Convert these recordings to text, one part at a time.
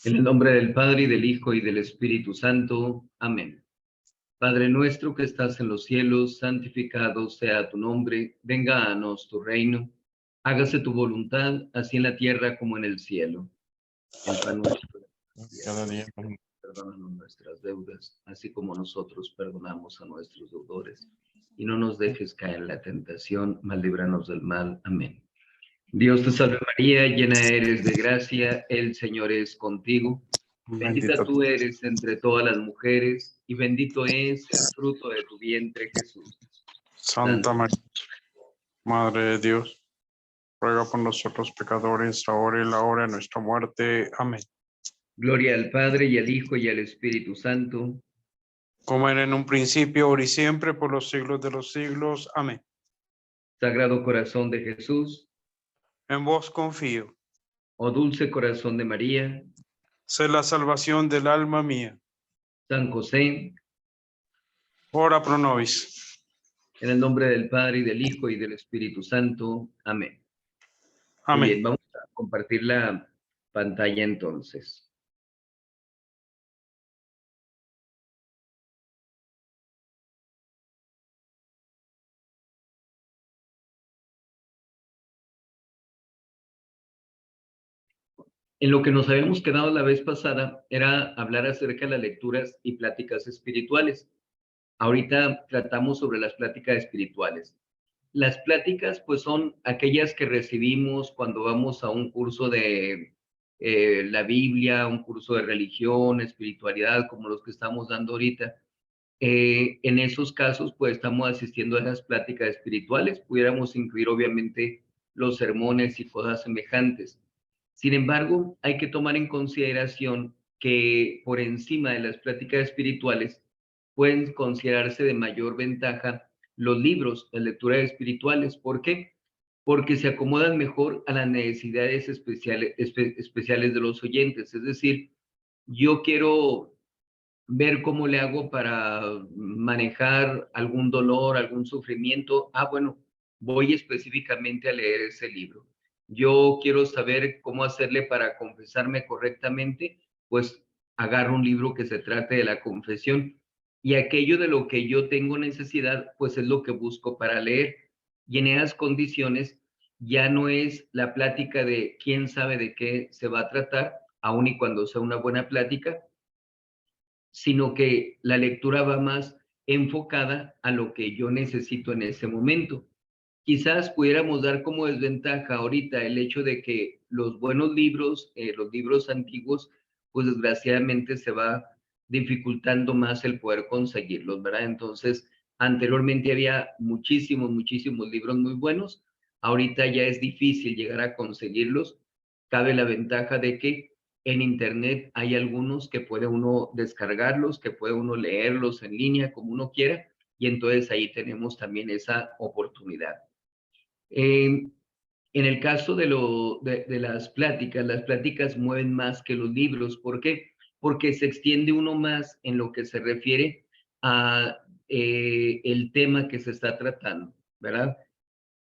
En el nombre del Padre, y del Hijo, y del Espíritu Santo. Amén. Padre nuestro que estás en los cielos, santificado sea tu nombre. Venga a nosotros tu reino. Hágase tu voluntad, así en la tierra como en el cielo. El pan nuestro de Cada día. perdónanos nuestras deudas, así como nosotros perdonamos a nuestros deudores. Y no nos dejes caer en la tentación, mas líbranos del mal. Amén. Dios te salve María, llena eres de gracia, el Señor es contigo. Bendita tú eres entre todas las mujeres, y bendito es el fruto de tu vientre, Jesús. Santa María, Madre de Dios, ruega por nosotros pecadores, ahora y la hora de nuestra muerte. Amén. Gloria al Padre, y al Hijo, y al Espíritu Santo. Como era en un principio, ahora y siempre, por los siglos de los siglos. Amén. Sagrado corazón de Jesús, En vos confío. oh dulce corazón de María, Sé la salvación del alma mía. San José, Ora pro nobis. en el nombre del Padre, y del Hijo, y del Espíritu Santo. Amén. Muy Amén. bien, vamos a compartir la pantalla entonces. En lo que nos habíamos quedado la vez pasada era hablar acerca de las lecturas y pláticas espirituales. Ahorita tratamos sobre las pláticas espirituales. Las pláticas, pues, son aquellas que recibimos cuando vamos a un curso de la Biblia, un curso de religión, espiritualidad, como los que estamos dando ahorita. En esos casos, pues, estamos asistiendo a esas pláticas espirituales. Pudiéramos incluir, obviamente, los sermones y cosas semejantes. Sin embargo, hay que tomar en consideración que por encima de las pláticas espirituales pueden considerarse de mayor ventaja los libros, las lecturas espirituales. ¿Por qué? Porque se acomodan mejor a las necesidades especiales de los oyentes. Es decir, yo quiero ver cómo le hago para manejar algún dolor, algún sufrimiento. Bueno, voy específicamente a leer ese libro. Yo quiero saber cómo hacerle para confesarme correctamente, pues agarro un libro que se trate de la confesión. Y aquello de lo que yo tengo necesidad, pues es lo que busco para leer. Y en esas condiciones ya no es la plática de quién sabe de qué se va a tratar, aun y cuando sea una buena plática, sino que la lectura va más enfocada a lo que yo necesito en ese momento. Quizás pudiéramos dar como desventaja ahorita el hecho de que los buenos libros, los libros antiguos, pues desgraciadamente se va dificultando más el poder conseguirlos, ¿verdad? Entonces, anteriormente había muchísimos libros muy buenos, ahorita ya es difícil llegar a conseguirlos. Cabe la ventaja de que en internet hay algunos que puede uno descargarlos, que puede uno leerlos en línea como uno quiera, y entonces ahí tenemos también esa oportunidad. En el caso de las pláticas mueven más que los libros. ¿Por qué? Porque se extiende uno más en lo que se refiere a el tema que se está tratando, ¿verdad?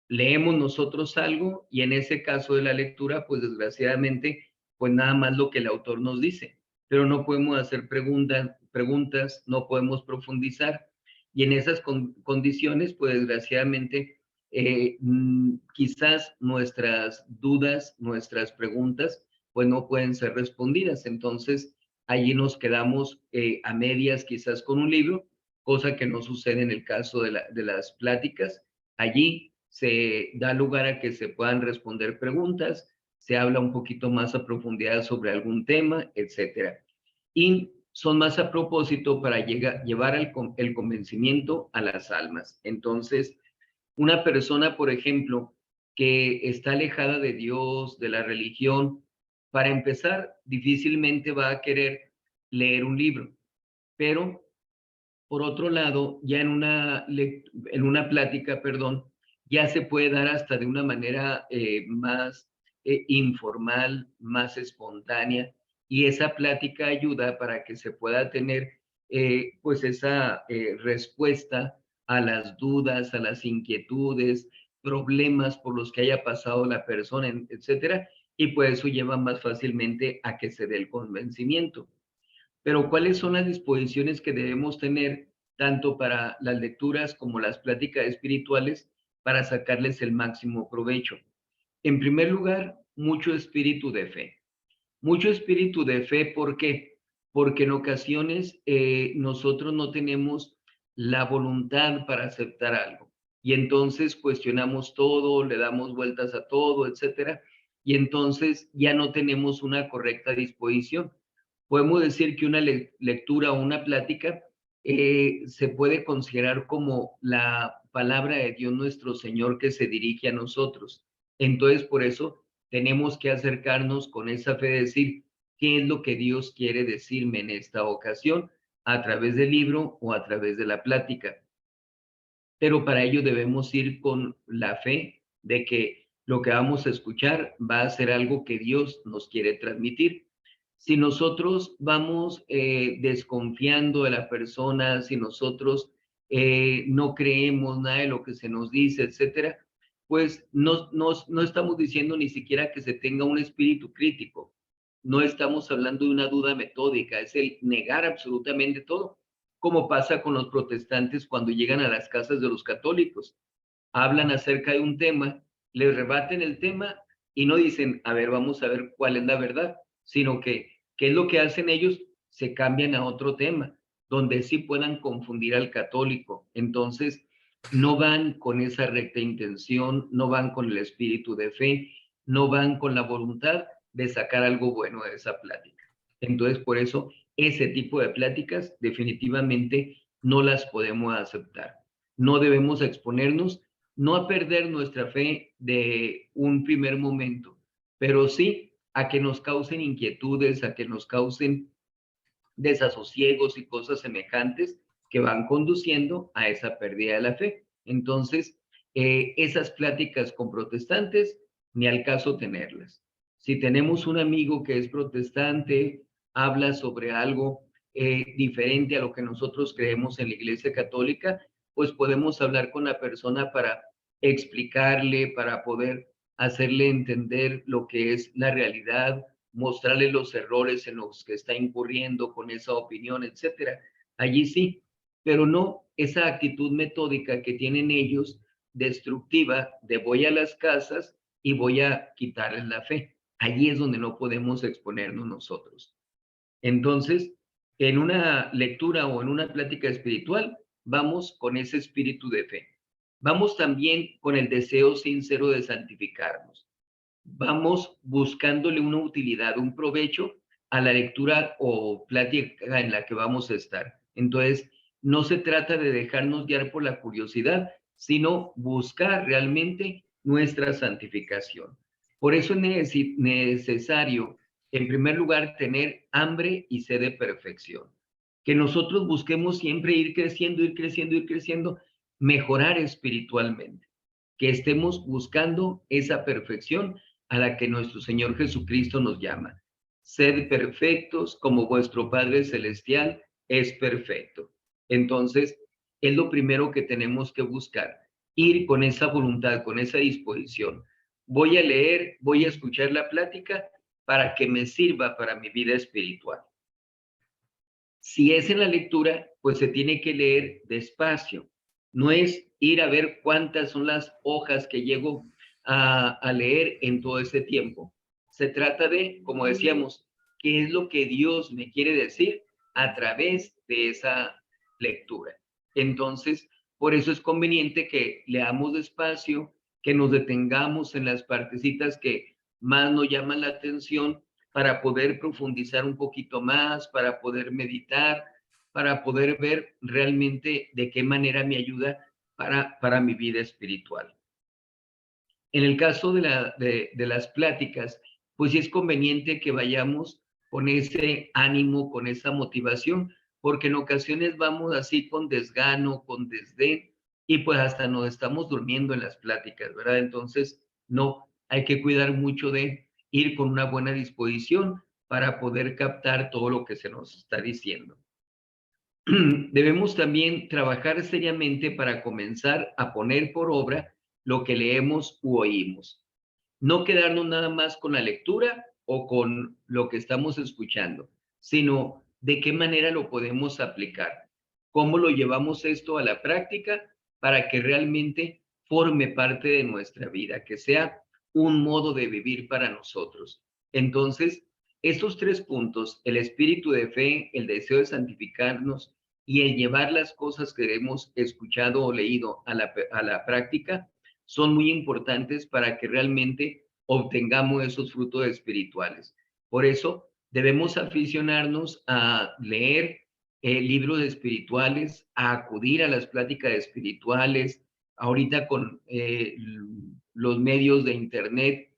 Leemos nosotros algo y en ese caso de la lectura, pues desgraciadamente, pues nada más lo que el autor nos dice, pero no podemos hacer preguntas, no podemos profundizar. Y en esas condiciones, pues desgraciadamente, quizás nuestras dudas, nuestras preguntas, pues no pueden ser respondidas. Entonces, allí nos quedamos a medias quizás con un libro, cosa que no sucede en el caso de las pláticas. Allí se da lugar a que se puedan responder preguntas, se habla un poquito más a profundidad sobre algún tema, etcétera. Y son más a propósito para llevar el convencimiento a las almas. Entonces, una persona, por ejemplo, que está alejada de Dios, de la religión, para empezar, difícilmente va a querer leer un libro, pero por otro lado, ya en una plática, perdón, ya se puede dar hasta de una manera más informal, más espontánea, y esa plática ayuda para que se pueda tener pues esa respuesta a las dudas, a las inquietudes, problemas por los que haya pasado la persona, etcétera, y pues eso lleva más fácilmente a que se dé el convencimiento. Pero ¿cuáles son las disposiciones que debemos tener tanto para las lecturas como las pláticas espirituales para sacarles el máximo provecho? En primer lugar, mucho espíritu de fe. Mucho espíritu de fe, ¿por qué? Porque en ocasiones nosotros no tenemos la voluntad para aceptar algo y entonces cuestionamos todo, le damos vueltas a todo, etcétera, y entonces ya no tenemos una correcta disposición. Podemos decir que una lectura o una plática se puede considerar como la palabra de Dios nuestro Señor que se dirige a nosotros. Entonces, por eso tenemos que acercarnos con esa fe de decir, ¿qué es lo que Dios quiere decirme en esta ocasión? A través del libro o a través de la plática. Pero para ello debemos ir con la fe de que lo que vamos a escuchar va a ser algo que Dios nos quiere transmitir. Si nosotros vamos desconfiando de la persona, si nosotros no creemos nada de lo que se nos dice, etcétera, pues no estamos diciendo ni siquiera que se tenga un espíritu crítico. No estamos hablando de una duda metódica, es el negar absolutamente todo, como pasa con los protestantes cuando llegan a las casas de los católicos. Hablan acerca de un tema, les rebaten el tema y no dicen, a ver, vamos a ver cuál es la verdad, sino que, ¿qué es lo que hacen ellos? Se cambian a otro tema, donde sí puedan confundir al católico. Entonces, no van con esa recta intención, no van con el espíritu de fe, no van con la voluntad de sacar algo bueno de esa plática. Entonces, por eso, ese tipo de pláticas definitivamente no las podemos aceptar. No debemos exponernos, no a perder nuestra fe de un primer momento, pero sí a que nos causen inquietudes, a que nos causen desasosiegos y cosas semejantes que van conduciendo a esa pérdida de la fe. Entonces, esas pláticas con protestantes, ni al caso tenerlas. Si tenemos un amigo que es protestante, habla sobre algo diferente a lo que nosotros creemos en la Iglesia Católica, pues podemos hablar con la persona para explicarle, para poder hacerle entender lo que es la realidad, mostrarle los errores en los que está incurriendo con esa opinión, etcétera. Allí sí, pero no esa actitud metódica que tienen ellos, destructiva, de voy a las casas y voy a quitarles la fe. Allí es donde no podemos exponernos nosotros. Entonces, en una lectura o en una plática espiritual, vamos con ese espíritu de fe. Vamos también con el deseo sincero de santificarnos. Vamos buscándole una utilidad, un provecho a la lectura o plática en la que vamos a estar. Entonces, no se trata de dejarnos guiar por la curiosidad, sino buscar realmente nuestra santificación. Por eso es necesario, en primer lugar, tener hambre y sed de perfección. Que nosotros busquemos siempre ir creciendo, ir creciendo, ir creciendo, mejorar espiritualmente. Que estemos buscando esa perfección a la que nuestro Señor Jesucristo nos llama. Sed perfectos como vuestro Padre Celestial es perfecto. Entonces, es lo primero que tenemos que buscar, ir con esa voluntad, con esa disposición. Voy a leer, voy a escuchar la plática para que me sirva para mi vida espiritual. Si es en la lectura, pues se tiene que leer despacio. No es ir a ver cuántas son las hojas que llego a leer en todo ese tiempo. Se trata de, como decíamos, qué es lo que Dios me quiere decir a través de esa lectura. Entonces, por eso es conveniente que leamos despacio, que nos detengamos en las partecitas que más nos llaman la atención para poder profundizar un poquito más, para poder meditar, para poder ver realmente de qué manera me ayuda para mi vida espiritual. En el caso de las pláticas, pues sí es conveniente que vayamos con ese ánimo, con esa motivación, porque en ocasiones vamos así con desgano, con desdén, y pues hasta nos estamos durmiendo en las pláticas, ¿verdad? Entonces, no, hay que cuidar mucho de ir con una buena disposición para poder captar todo lo que se nos está diciendo. Debemos también trabajar seriamente para comenzar a poner por obra lo que leemos u oímos. no quedarnos nada más con la lectura o con lo que estamos escuchando, sino de qué manera lo podemos aplicar, cómo lo llevamos esto a la práctica para que realmente forme parte de nuestra vida, que sea un modo de vivir para nosotros. Entonces, estos 3 puntos, el espíritu de fe, el deseo de santificarnos y el llevar las cosas que hemos escuchado o leído a la práctica, son muy importantes para que realmente obtengamos esos frutos espirituales. Por eso debemos aficionarnos a leer libros espirituales, a acudir a las pláticas espirituales, ahorita con los medios de internet,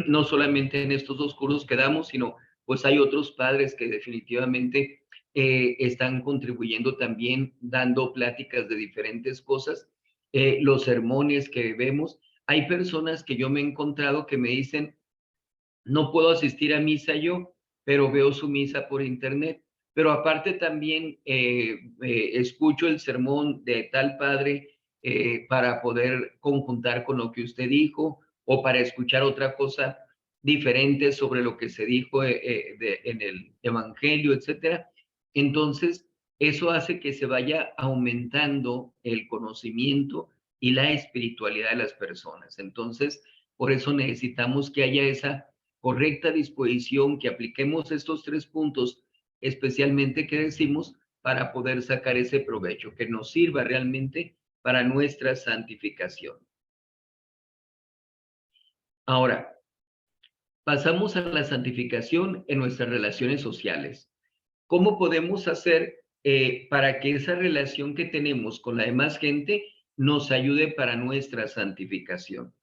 no solamente en estos 2 cursos que damos, sino pues hay otros padres que definitivamente están contribuyendo también, dando pláticas de diferentes cosas, los sermones que vemos. Hay personas que yo me he encontrado que me dicen, no puedo asistir a misa yo, pero veo su misa por internet. Pero aparte también escucho el sermón de tal padre para poder conjuntar con lo que usted dijo o para escuchar otra cosa diferente sobre lo que se dijo en el evangelio, etcétera. Entonces, eso hace que se vaya aumentando el conocimiento y la espiritualidad de las personas. Entonces, por eso necesitamos que haya esa correcta disposición, que apliquemos estos 3 puntos, especialmente que decimos, para poder sacar ese provecho, que nos sirva realmente para nuestra santificación. Ahora, pasamos a la santificación en nuestras relaciones sociales. ¿Cómo podemos hacer para que esa relación que tenemos con la demás gente nos ayude para nuestra santificación?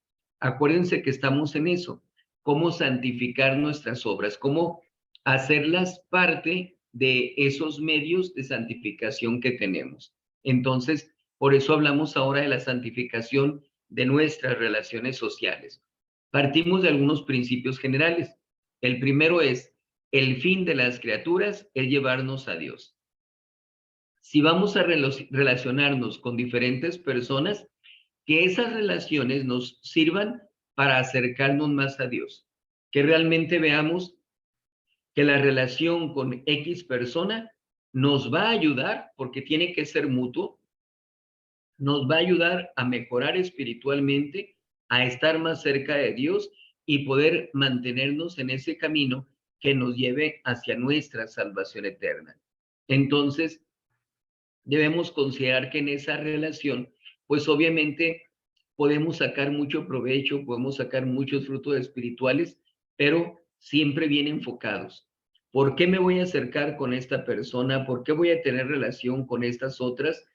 Acuérdense que estamos en eso. Cómo santificar nuestras obras, cómo hacerlas parte de esos medios de santificación que tenemos. Entonces, por eso hablamos ahora de la santificación de nuestras relaciones sociales. Partimos de algunos principios generales. El primero es, el fin de las criaturas es llevarnos a Dios. Si vamos a relacionarnos con diferentes personas, que esas relaciones nos sirvan para acercarnos más a Dios, que realmente veamos que la relación con X persona nos va a ayudar, porque tiene que ser mutuo, nos va a ayudar a mejorar espiritualmente, a estar más cerca de Dios y poder mantenernos en ese camino que nos lleve hacia nuestra salvación eterna. Entonces, debemos considerar que en esa relación, pues obviamente podemos sacar mucho provecho, podemos sacar muchos frutos espirituales, pero siempre bien enfocados. ¿Por qué me voy a acercar con esta persona? ¿Por qué voy a tener relación con estas otras?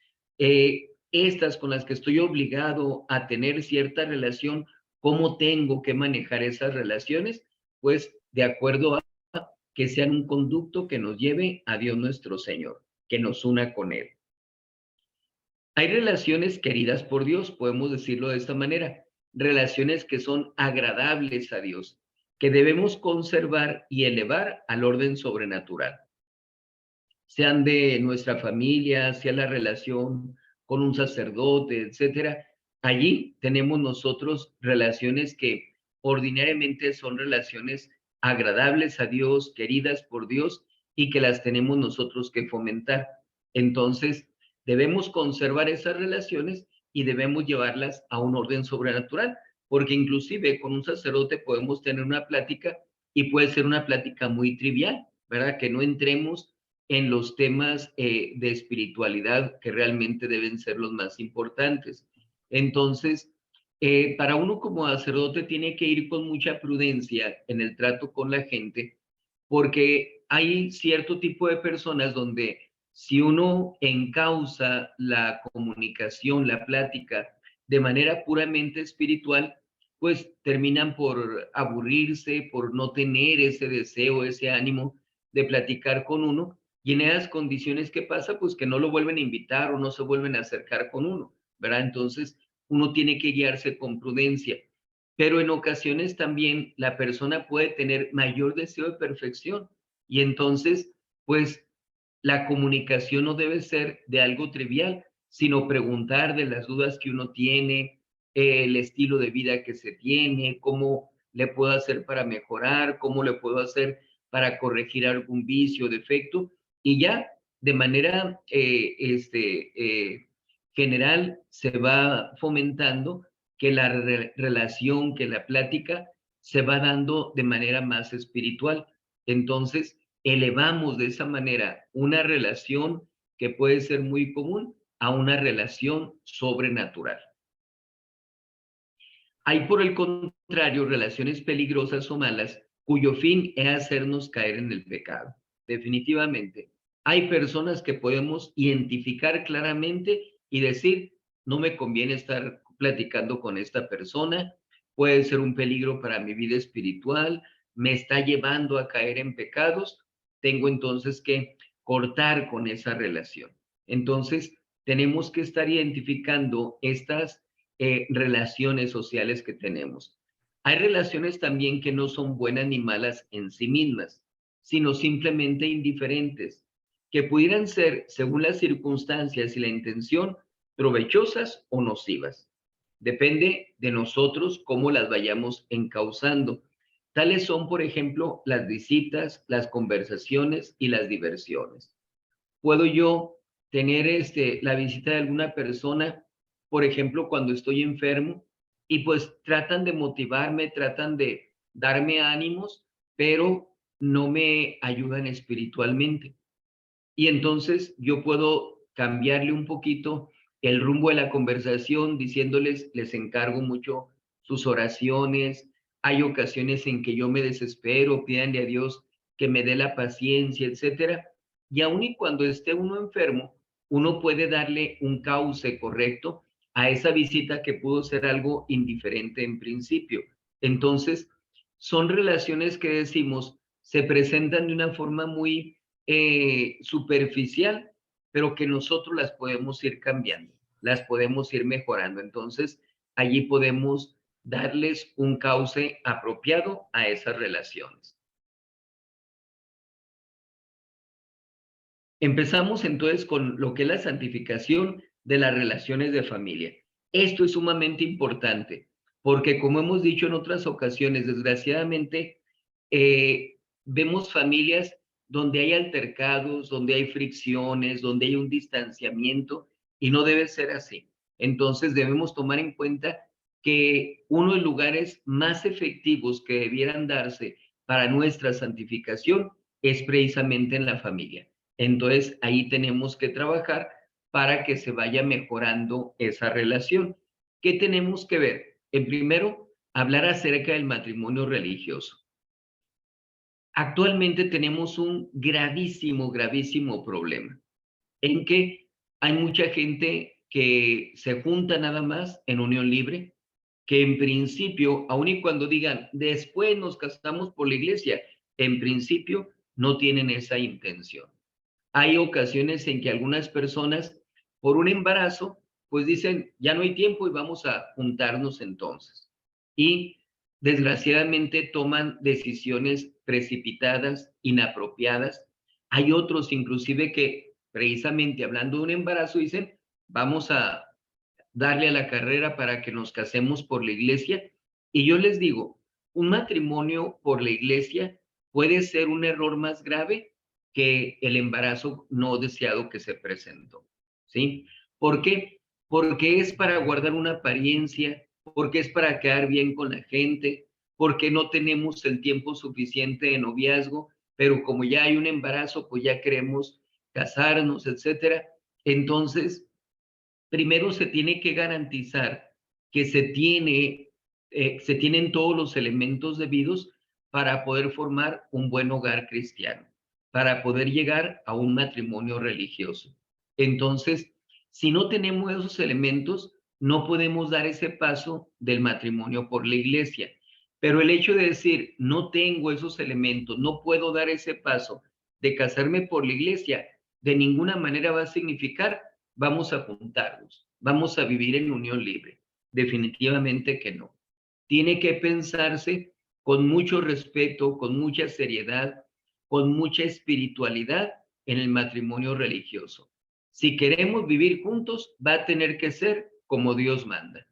Estas con las que estoy obligado a tener cierta relación, ¿cómo tengo que manejar esas relaciones? Pues de acuerdo a que sean un conducto que nos lleve a Dios nuestro Señor, que nos una con Él. Hay relaciones queridas por Dios, podemos decirlo de esta manera, relaciones que son agradables a Dios, que debemos conservar y elevar al orden sobrenatural, sean de nuestra familia, sea la relación con un sacerdote, etcétera. Allí tenemos nosotros relaciones que ordinariamente son relaciones agradables a Dios, queridas por Dios y que las tenemos nosotros que fomentar. Entonces, debemos conservar esas relaciones y debemos llevarlas a un orden sobrenatural, porque inclusive con un sacerdote podemos tener una plática y puede ser una plática muy trivial, ¿verdad? Que no entremos en los temas de espiritualidad que realmente deben ser los más importantes. Entonces, para uno como sacerdote tiene que ir con mucha prudencia en el trato con la gente, porque hay cierto tipo de personas donde si uno encausa la comunicación, la plática de manera puramente espiritual, pues terminan por aburrirse, por no tener ese deseo, ese ánimo de platicar con uno. Y en esas condiciones, ¿qué pasa? Pues que no lo vuelven a invitar o no se vuelven a acercar con uno, ¿verdad? Entonces, uno tiene que guiarse con prudencia. Pero en ocasiones también la persona puede tener mayor deseo de perfección y entonces, pues, la comunicación no debe ser de algo trivial, sino preguntar de las dudas que uno tiene, el estilo de vida que se tiene, cómo le puedo hacer para mejorar, cómo le puedo hacer para corregir algún vicio o defecto, y ya de manera general se va fomentando que la relación, que la plática se va dando de manera más espiritual. Entonces, elevamos de esa manera una relación que puede ser muy común a una relación sobrenatural. Hay, por el contrario, relaciones peligrosas o malas cuyo fin es hacernos caer en el pecado. Definitivamente. Hay personas que podemos identificar claramente y decir, no me conviene estar platicando con esta persona, puede ser un peligro para mi vida espiritual, me está llevando a caer en pecados, tengo entonces que cortar con esa relación. Entonces, tenemos que estar identificando estas relaciones sociales que tenemos. Hay relaciones también que no son buenas ni malas en sí mismas, sino simplemente indiferentes, que pudieran ser, según las circunstancias y la intención, provechosas o nocivas. Depende de nosotros cómo las vayamos encauzando. Tales son, por ejemplo, las visitas, las conversaciones y las diversiones. Puedo yo tener la visita de alguna persona, por ejemplo, cuando estoy enfermo, y pues tratan de motivarme, tratan de darme ánimos, pero no me ayudan espiritualmente. Y entonces yo puedo cambiarle un poquito el rumbo de la conversación diciéndoles, les encargo mucho sus oraciones. Hay ocasiones en que yo me desespero, pídanle a Dios que me dé la paciencia, etcétera. Y aun y cuando esté uno enfermo, uno puede darle un cauce correcto a esa visita que pudo ser algo indiferente en principio. Entonces, son relaciones que decimos se presentan de una forma muy superficial, pero que nosotros las podemos ir cambiando, las podemos ir mejorando. Entonces, allí podemos darles un cauce apropiado a esas relaciones. Empezamos entonces con lo que es la santificación de las relaciones de familia. Esto es sumamente importante porque, como hemos dicho en otras ocasiones, desgraciadamente, vemos familias donde hay altercados, donde hay fricciones, donde hay un distanciamiento y no debe ser así. Entonces debemos tomar en cuenta que uno de los lugares más efectivos que debieran darse para nuestra santificación es precisamente en la familia. Entonces, ahí tenemos que trabajar para que se vaya mejorando esa relación. ¿Qué tenemos que ver? En primero, hablar acerca del matrimonio religioso. Actualmente tenemos un gravísimo, gravísimo problema en que hay mucha gente que se junta nada más en unión libre, que en principio, aun y cuando digan, después nos casamos por la iglesia, en principio no tienen esa intención. Hay ocasiones en que algunas personas, por un embarazo, pues dicen, ya no hay tiempo y vamos a juntarnos entonces. Y desgraciadamente toman decisiones precipitadas, inapropiadas. Hay otros inclusive que precisamente hablando de un embarazo dicen, vamos a darle a la carrera para que nos casemos por la iglesia. Y yo les digo, un matrimonio por la iglesia puede ser un error más grave que el embarazo no deseado que se presentó, ¿sí? ¿Por qué? Porque es para guardar una apariencia, porque es para quedar bien con la gente, porque no tenemos el tiempo suficiente de noviazgo, pero como ya hay un embarazo, pues ya queremos casarnos, etcétera. Entonces, primero se tiene que garantizar que se tienen todos los elementos debidos para poder formar un buen hogar cristiano, para poder llegar a un matrimonio religioso. Entonces, si no tenemos esos elementos, no podemos dar ese paso del matrimonio por la iglesia. Pero el hecho de decir, no tengo esos elementos, no puedo dar ese paso de casarme por la iglesia, de ninguna manera va a significar vamos a juntarnos, vamos a vivir en unión libre. Definitivamente que no. Tiene que pensarse con mucho respeto, con mucha seriedad, con mucha espiritualidad en el matrimonio religioso. Si queremos vivir juntos, va a tener que ser como Dios manda.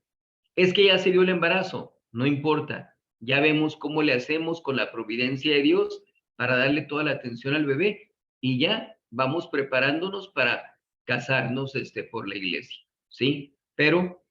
Es que ya se dio el embarazo, no importa. Ya vemos cómo le hacemos con la providencia de Dios para darle toda la atención al bebé y ya vamos preparándonos para casarnos por la iglesia, ¿sí? Pero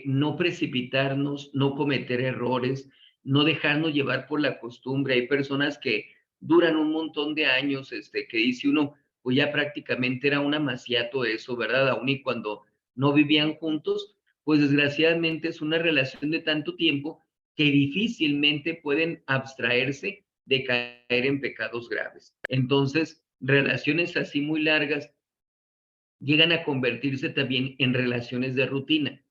no precipitarnos, no cometer errores, no dejarnos llevar por la costumbre. Hay personas que duran un montón de años, que dice uno, pues ya prácticamente era un amaciato eso, ¿verdad? Aún y cuando no vivían juntos, pues desgraciadamente es una relación de tanto tiempo que difícilmente pueden abstraerse de caer en pecados graves. Entonces, relaciones así muy largas llegan a convertirse también en relaciones de rutina,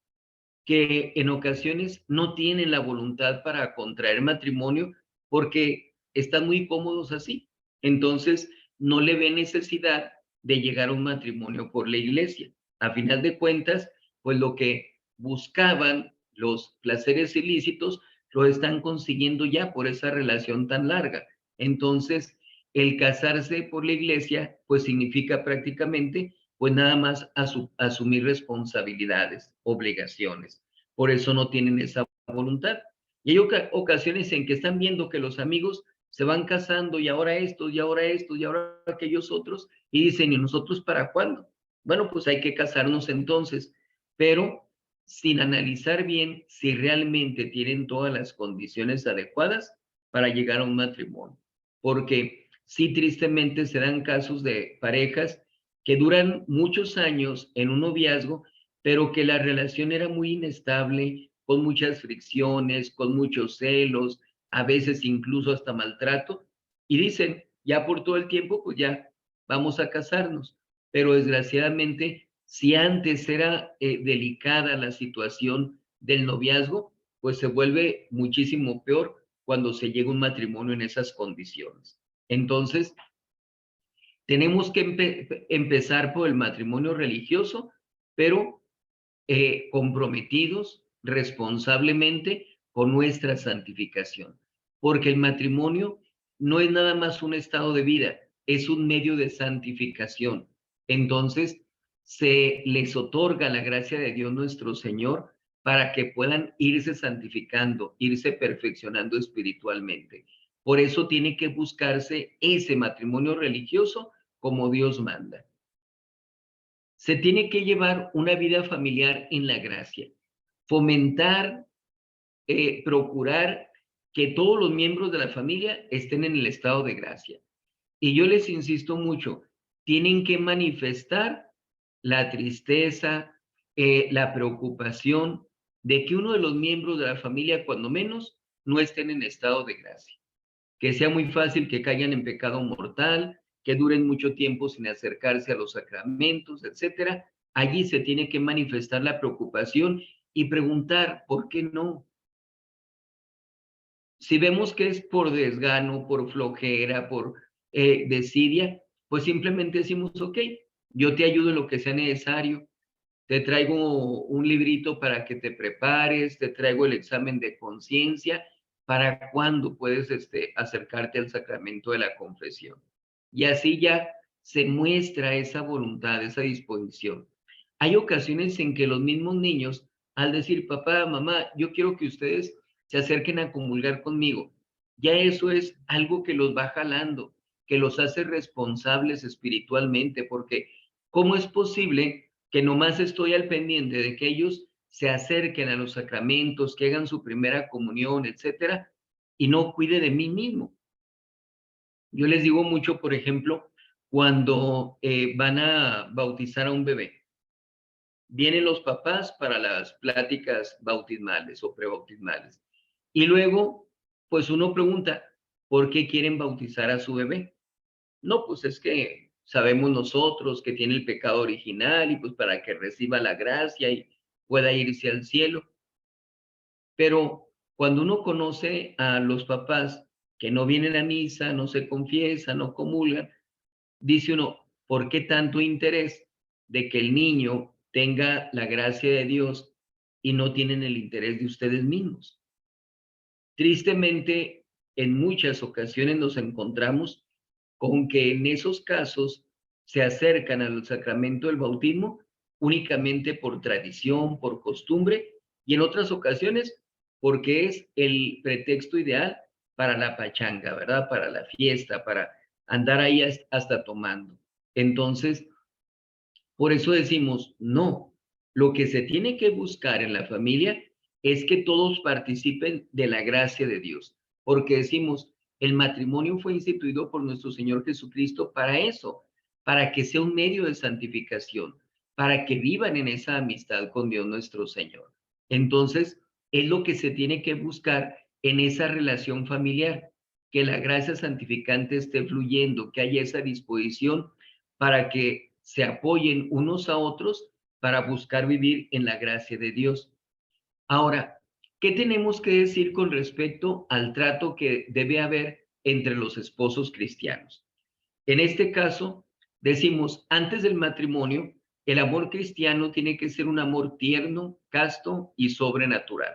que en ocasiones no tienen la voluntad para contraer matrimonio porque están muy cómodos así. Entonces, no le ven necesidad de llegar a un matrimonio por la iglesia. A final de cuentas, pues lo que buscaban, los placeres ilícitos, lo están consiguiendo ya por esa relación tan larga. Entonces, el casarse por la iglesia, pues significa prácticamente, pues nada más asumir responsabilidades, obligaciones. Por eso no tienen esa voluntad. Y hay ocasiones en que están viendo que los amigos se van casando y ahora estos, y ahora estos, y ahora aquellos otros, y dicen, ¿y nosotros para cuándo? Bueno, pues hay que casarnos entonces, pero sin analizar bien si realmente tienen todas las condiciones adecuadas para llegar a un matrimonio. Porque sí, tristemente se dan casos de parejas que duran muchos años en un noviazgo, pero que la relación era muy inestable, con muchas fricciones, con muchos celos, a veces incluso hasta maltrato, y dicen, ya por todo el tiempo, pues ya vamos a casarnos. Pero desgraciadamente, si antes era delicada la situación del noviazgo, pues se vuelve muchísimo peor cuando se llega a un matrimonio en esas condiciones. Entonces, tenemos que empezar por el matrimonio religioso, pero comprometidos responsablemente con nuestra santificación, porque el matrimonio no es nada más un estado de vida, es un medio de santificación. Entonces, se les otorga la gracia de Dios nuestro Señor para que puedan irse santificando, irse perfeccionando espiritualmente. Por eso tiene que buscarse ese matrimonio religioso como Dios manda. Se tiene que llevar una vida familiar en la gracia, fomentar, procurar que todos los miembros de la familia estén en el estado de gracia. Y yo les insisto mucho, tienen que manifestar la tristeza, la preocupación de que uno de los miembros de la familia, cuando menos, no estén en estado de gracia, que sea muy fácil que caigan en pecado mortal, que duren mucho tiempo sin acercarse a los sacramentos, etcétera. Allí se tiene que manifestar la preocupación y preguntar, ¿por qué no? Si vemos que es por desgano, por flojera, por desidia, pues simplemente decimos, ok, yo te ayudo en lo que sea necesario, te traigo un librito para que te prepares, te traigo el examen de conciencia, para cuándo puedes acercarte al sacramento de la confesión. Y así ya se muestra esa voluntad, esa disposición. Hay ocasiones en que los mismos niños, al decir, papá, mamá, yo quiero que ustedes se acerquen a comulgar conmigo, ya eso es algo que los va jalando, que los hace responsables espiritualmente, porque ¿cómo es posible que nomás estoy al pendiente de que ellos se acerquen a los sacramentos, que hagan su primera comunión, etcétera, y no cuide de mí mismo? Yo les digo mucho, por ejemplo, cuando van a bautizar a un bebé, vienen los papás para las pláticas bautismales o prebautismales. Y luego, pues uno pregunta, ¿por qué quieren bautizar a su bebé? No, pues es que sabemos nosotros que tiene el pecado original y pues para que reciba la gracia y pueda irse al cielo. Pero cuando uno conoce a los papás que no vienen a misa, no se confiesan, no comulgan, dice uno, ¿por qué tanto interés de que el niño tenga la gracia de Dios y no tienen el interés de ustedes mismos? Tristemente, en muchas ocasiones nos encontramos con que en esos casos se acercan al sacramento del bautismo únicamente por tradición, por costumbre, y en otras ocasiones porque es el pretexto ideal para la pachanga, ¿verdad? Para la fiesta, para andar ahí hasta tomando. Entonces, por eso decimos, no, lo que se tiene que buscar en la familia es que todos participen de la gracia de Dios, porque decimos, el matrimonio fue instituido por nuestro Señor Jesucristo para eso, para que sea un medio de santificación, para que vivan en esa amistad con Dios nuestro Señor. Entonces, es lo que se tiene que buscar en esa relación familiar, que la gracia santificante esté fluyendo, que haya esa disposición para que se apoyen unos a otros para buscar vivir en la gracia de Dios. Ahora, ¿qué tenemos que decir con respecto al trato que debe haber entre los esposos cristianos? En este caso, decimos, antes del matrimonio, el amor cristiano tiene que ser un amor tierno, casto y sobrenatural.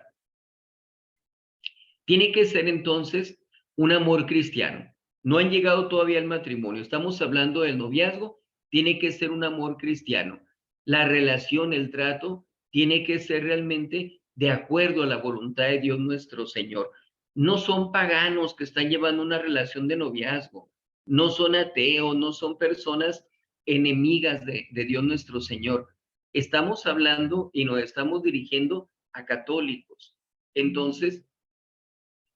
Tiene que ser entonces un amor cristiano. No han llegado todavía al matrimonio, estamos hablando del noviazgo, tiene que ser un amor cristiano. La relación, el trato, tiene que ser realmente de acuerdo a la voluntad de Dios nuestro Señor. No son paganos que están llevando una relación de noviazgo, no son ateos, no son personas enemigas de Dios nuestro Señor. Estamos hablando y nos estamos dirigiendo a católicos. Entonces,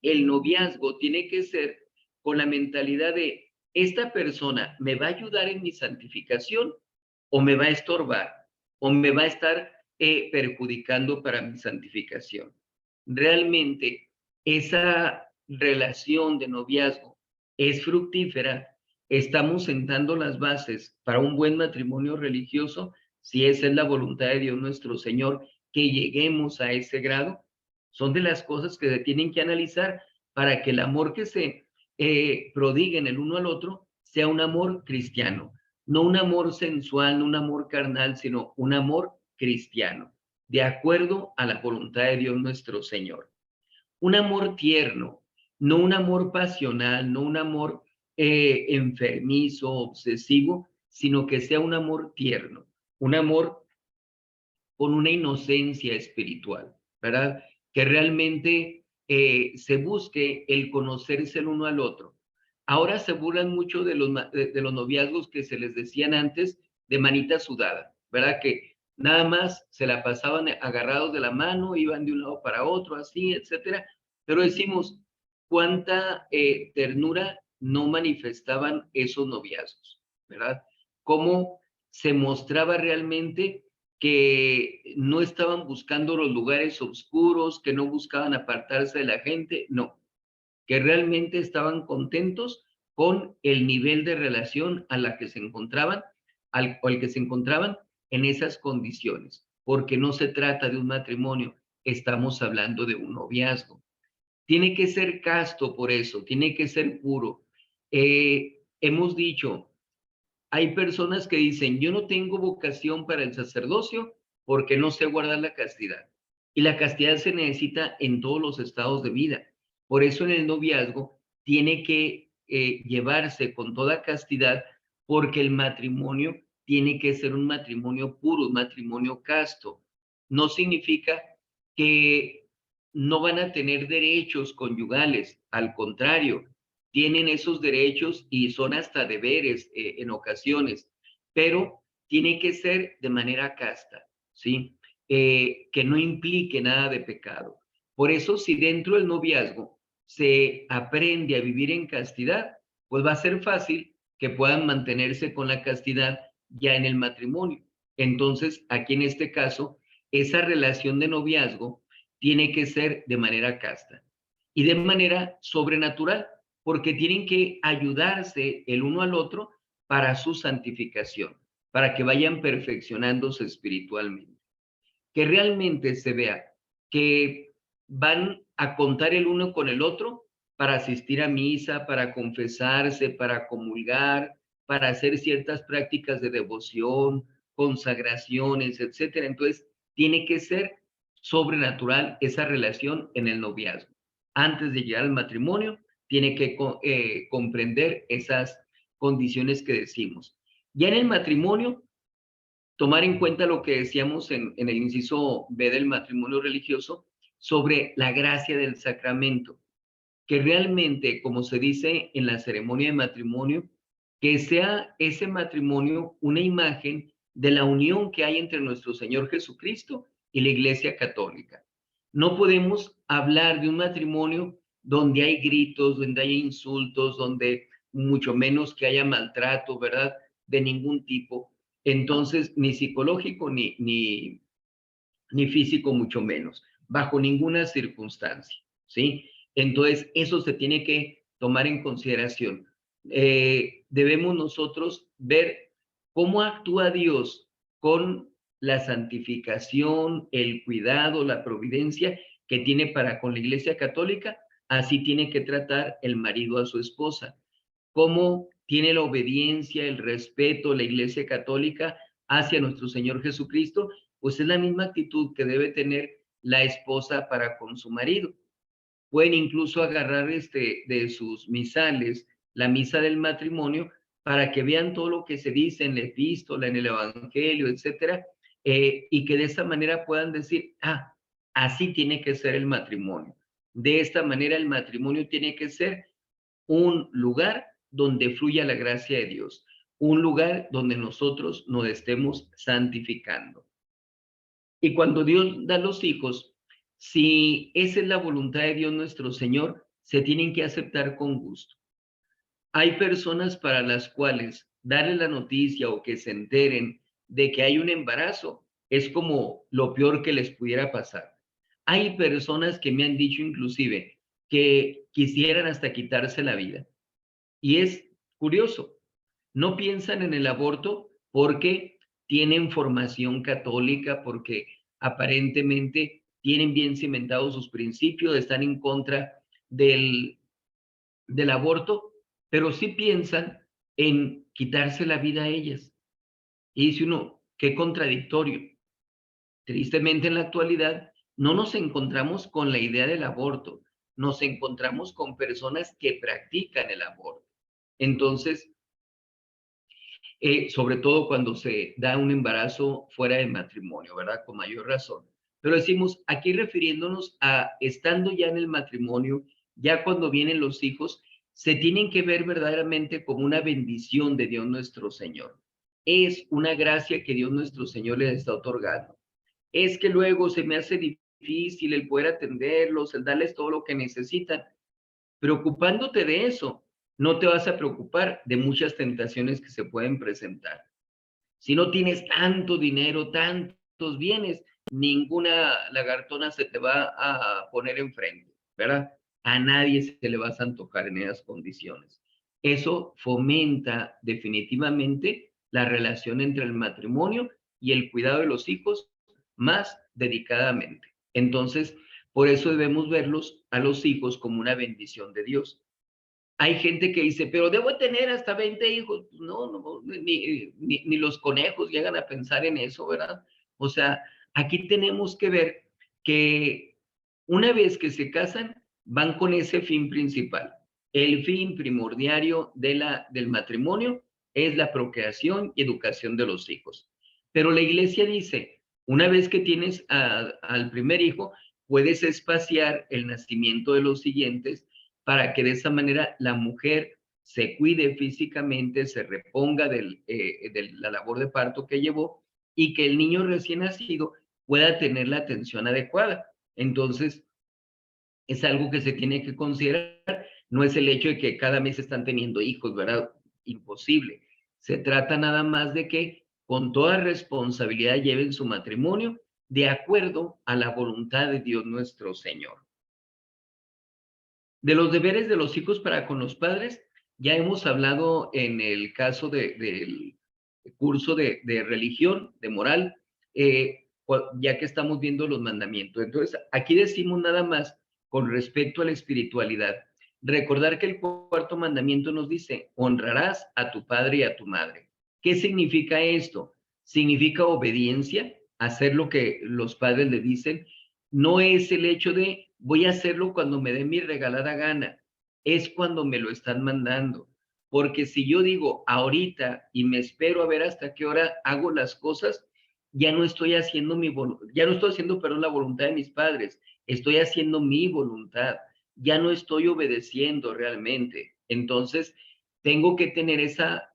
el noviazgo tiene que ser con la mentalidad de, esta persona me va a ayudar en mi santificación o me va a estorbar o me va a estar perjudicando para mi santificación. Realmente esa relación de noviazgo es fructífera, estamos sentando las bases para un buen matrimonio religioso, si esa es la voluntad de Dios nuestro Señor, que lleguemos a ese grado. Son de las cosas que se tienen que analizar para que el amor que se prodiguen el uno al otro sea un amor cristiano, no un amor sensual, no un amor carnal, sino un amor cristiano, de acuerdo a la voluntad de Dios nuestro Señor. Un amor tierno, no un amor pasional, no un amor enfermizo, obsesivo, sino que sea un amor tierno, un amor con una inocencia espiritual, ¿verdad? Que realmente se busque el conocerse el uno al otro. Ahora se burlan mucho de los noviazgos que se les decían antes de manita sudada, ¿verdad? Que nada más se la pasaban agarrados de la mano, iban de un lado para otro, así, etcétera. Pero decimos, cuánta ternura no manifestaban esos noviazgos, ¿verdad? Cómo se mostraba realmente que no estaban buscando los lugares oscuros, que no buscaban apartarse de la gente, no, que realmente estaban contentos con el nivel de relación a la que se encontraban, al que se encontraban en esas condiciones, porque no se trata de un matrimonio, estamos hablando de un noviazgo. Tiene que ser casto por eso, tiene que ser puro. Hemos dicho, hay personas que dicen, yo no tengo vocación para el sacerdocio porque no sé guardar la castidad. Y la castidad se necesita en todos los estados de vida. Por eso en el noviazgo tiene que llevarse con toda castidad, porque el matrimonio tiene que ser un matrimonio puro, un matrimonio casto. No significa que no van a tener derechos conyugales, al contrario, tienen esos derechos y son hasta deberes en ocasiones, pero tiene que ser de manera casta, ¿sí? Que no implique nada de pecado. Por eso, si dentro del noviazgo se aprende a vivir en castidad, pues va a ser fácil que puedan mantenerse con la castidad ya en el matrimonio. Entonces, aquí en este caso, esa relación de noviazgo tiene que ser de manera casta y de manera sobrenatural, porque tienen que ayudarse el uno al otro para su santificación, para que vayan perfeccionándose espiritualmente. Que realmente se vea que van a contar el uno con el otro para asistir a misa, para confesarse, para comulgar, para hacer ciertas prácticas de devoción, consagraciones, etcétera. Entonces, tiene que ser sobrenatural esa relación en el noviazgo. Antes de llegar al matrimonio, tiene que comprender esas condiciones que decimos. Ya en el matrimonio, tomar en cuenta lo que decíamos en el inciso B del matrimonio religioso sobre la gracia del sacramento, que realmente, como se dice en la ceremonia de matrimonio, que sea ese matrimonio una imagen de la unión que hay entre nuestro Señor Jesucristo y la Iglesia Católica. No podemos hablar de un matrimonio donde hay gritos, donde hay insultos, donde mucho menos que haya maltrato, ¿verdad? De ningún tipo. Entonces, ni psicológico ni físico, mucho menos, bajo ninguna circunstancia, ¿sí? Entonces, eso se tiene que tomar en consideración. Debemos nosotros ver cómo actúa Dios con la santificación, el cuidado, la providencia que tiene para con la Iglesia Católica, así tiene que tratar el marido a su esposa. Cómo tiene la obediencia, el respeto, la Iglesia Católica hacia nuestro Señor Jesucristo, pues es la misma actitud que debe tener la esposa para con su marido. Pueden incluso agarrar de sus misales, la misa del matrimonio, para que vean todo lo que se dice en la epístola, en el evangelio, etcétera, y que de esta manera puedan decir, ah, así tiene que ser el matrimonio. De esta manera el matrimonio tiene que ser un lugar donde fluya la gracia de Dios, un lugar donde nosotros nos estemos santificando. Y cuando Dios da los hijos, si esa es la voluntad de Dios nuestro Señor, se tienen que aceptar con gusto. Hay personas para las cuales darle la noticia o que se enteren de que hay un embarazo es como lo peor que les pudiera pasar. Hay personas que me han dicho inclusive que quisieran hasta quitarse la vida. Y es curioso, no piensan en el aborto porque tienen formación católica, porque aparentemente tienen bien cimentados sus principios, están en contra del, del aborto, pero sí piensan en quitarse la vida a ellas. Y dice uno, qué contradictorio. Tristemente en la actualidad no nos encontramos con la idea del aborto, nos encontramos con personas que practican el aborto. Entonces, sobre todo cuando se da un embarazo fuera de matrimonio, ¿verdad? Con mayor razón. Pero decimos, aquí refiriéndonos a estando ya en el matrimonio, ya cuando vienen los hijos, se tienen que ver verdaderamente como una bendición de Dios nuestro Señor. Es una gracia que Dios nuestro Señor les está otorgando. Es que luego se me hace difícil el poder atenderlos, el darles todo lo que necesitan. Preocupándote de eso, no te vas a preocupar de muchas tentaciones que se pueden presentar. Si no tienes tanto dinero, tantos bienes, ninguna lagartona se te va a poner enfrente, ¿verdad? A nadie se le va a antojar en esas condiciones. Eso fomenta definitivamente la relación entre el matrimonio y el cuidado de los hijos más dedicadamente. Entonces, por eso debemos verlos a los hijos como una bendición de Dios. Hay gente que dice, pero debo tener hasta 20 hijos. No, ni los conejos llegan a pensar en eso, ¿verdad? O sea, aquí tenemos que ver que una vez que se casan, van con ese fin principal. El fin primordial del matrimonio es la procreación y educación de los hijos. Pero la iglesia dice, una vez que tienes al primer hijo, puedes espaciar el nacimiento de los siguientes para que de esa manera la mujer se cuide físicamente, se reponga de la labor de parto que llevó y que el niño recién nacido pueda tener la atención adecuada. Entonces, es algo que se tiene que considerar. No es el hecho de que cada mes están teniendo hijos, ¿verdad? Imposible. Se trata nada más de que con toda responsabilidad lleven su matrimonio de acuerdo a la voluntad de Dios nuestro Señor. De los deberes de los hijos para con los padres, ya hemos hablado en el caso del curso de religión, de moral, ya que estamos viendo los mandamientos. Entonces, aquí decimos nada más con respecto a la espiritualidad. Recordar que el cuarto mandamiento nos dice, honrarás a tu padre y a tu madre. ¿Qué significa esto? Significa obediencia, hacer lo que los padres le dicen. No es el hecho de voy a hacerlo cuando me dé mi regalada gana, es cuando me lo están mandando. Porque si yo digo ahorita y me espero a ver hasta qué hora hago las cosas, ya no estoy haciendo perdón, la voluntad de mis padres, estoy haciendo mi voluntad, ya no estoy obedeciendo realmente. Entonces, tengo que tener esa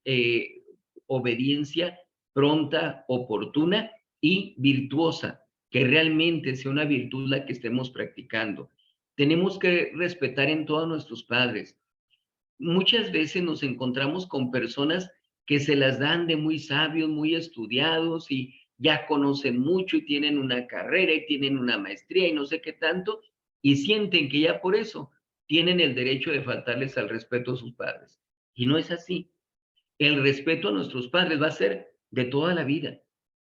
obediencia pronta, oportuna y virtuosa, que realmente sea una virtud la que estemos practicando. Tenemos que respetar en todos nuestros padres. Muchas veces nos encontramos con personas que se las dan de muy sabios, muy estudiados y ya conocen mucho y tienen una carrera y tienen una maestría y no sé qué tanto, y sienten que ya por eso tienen el derecho de faltarles al respeto a sus padres. Y no es así. El respeto a nuestros padres va a ser de toda la vida.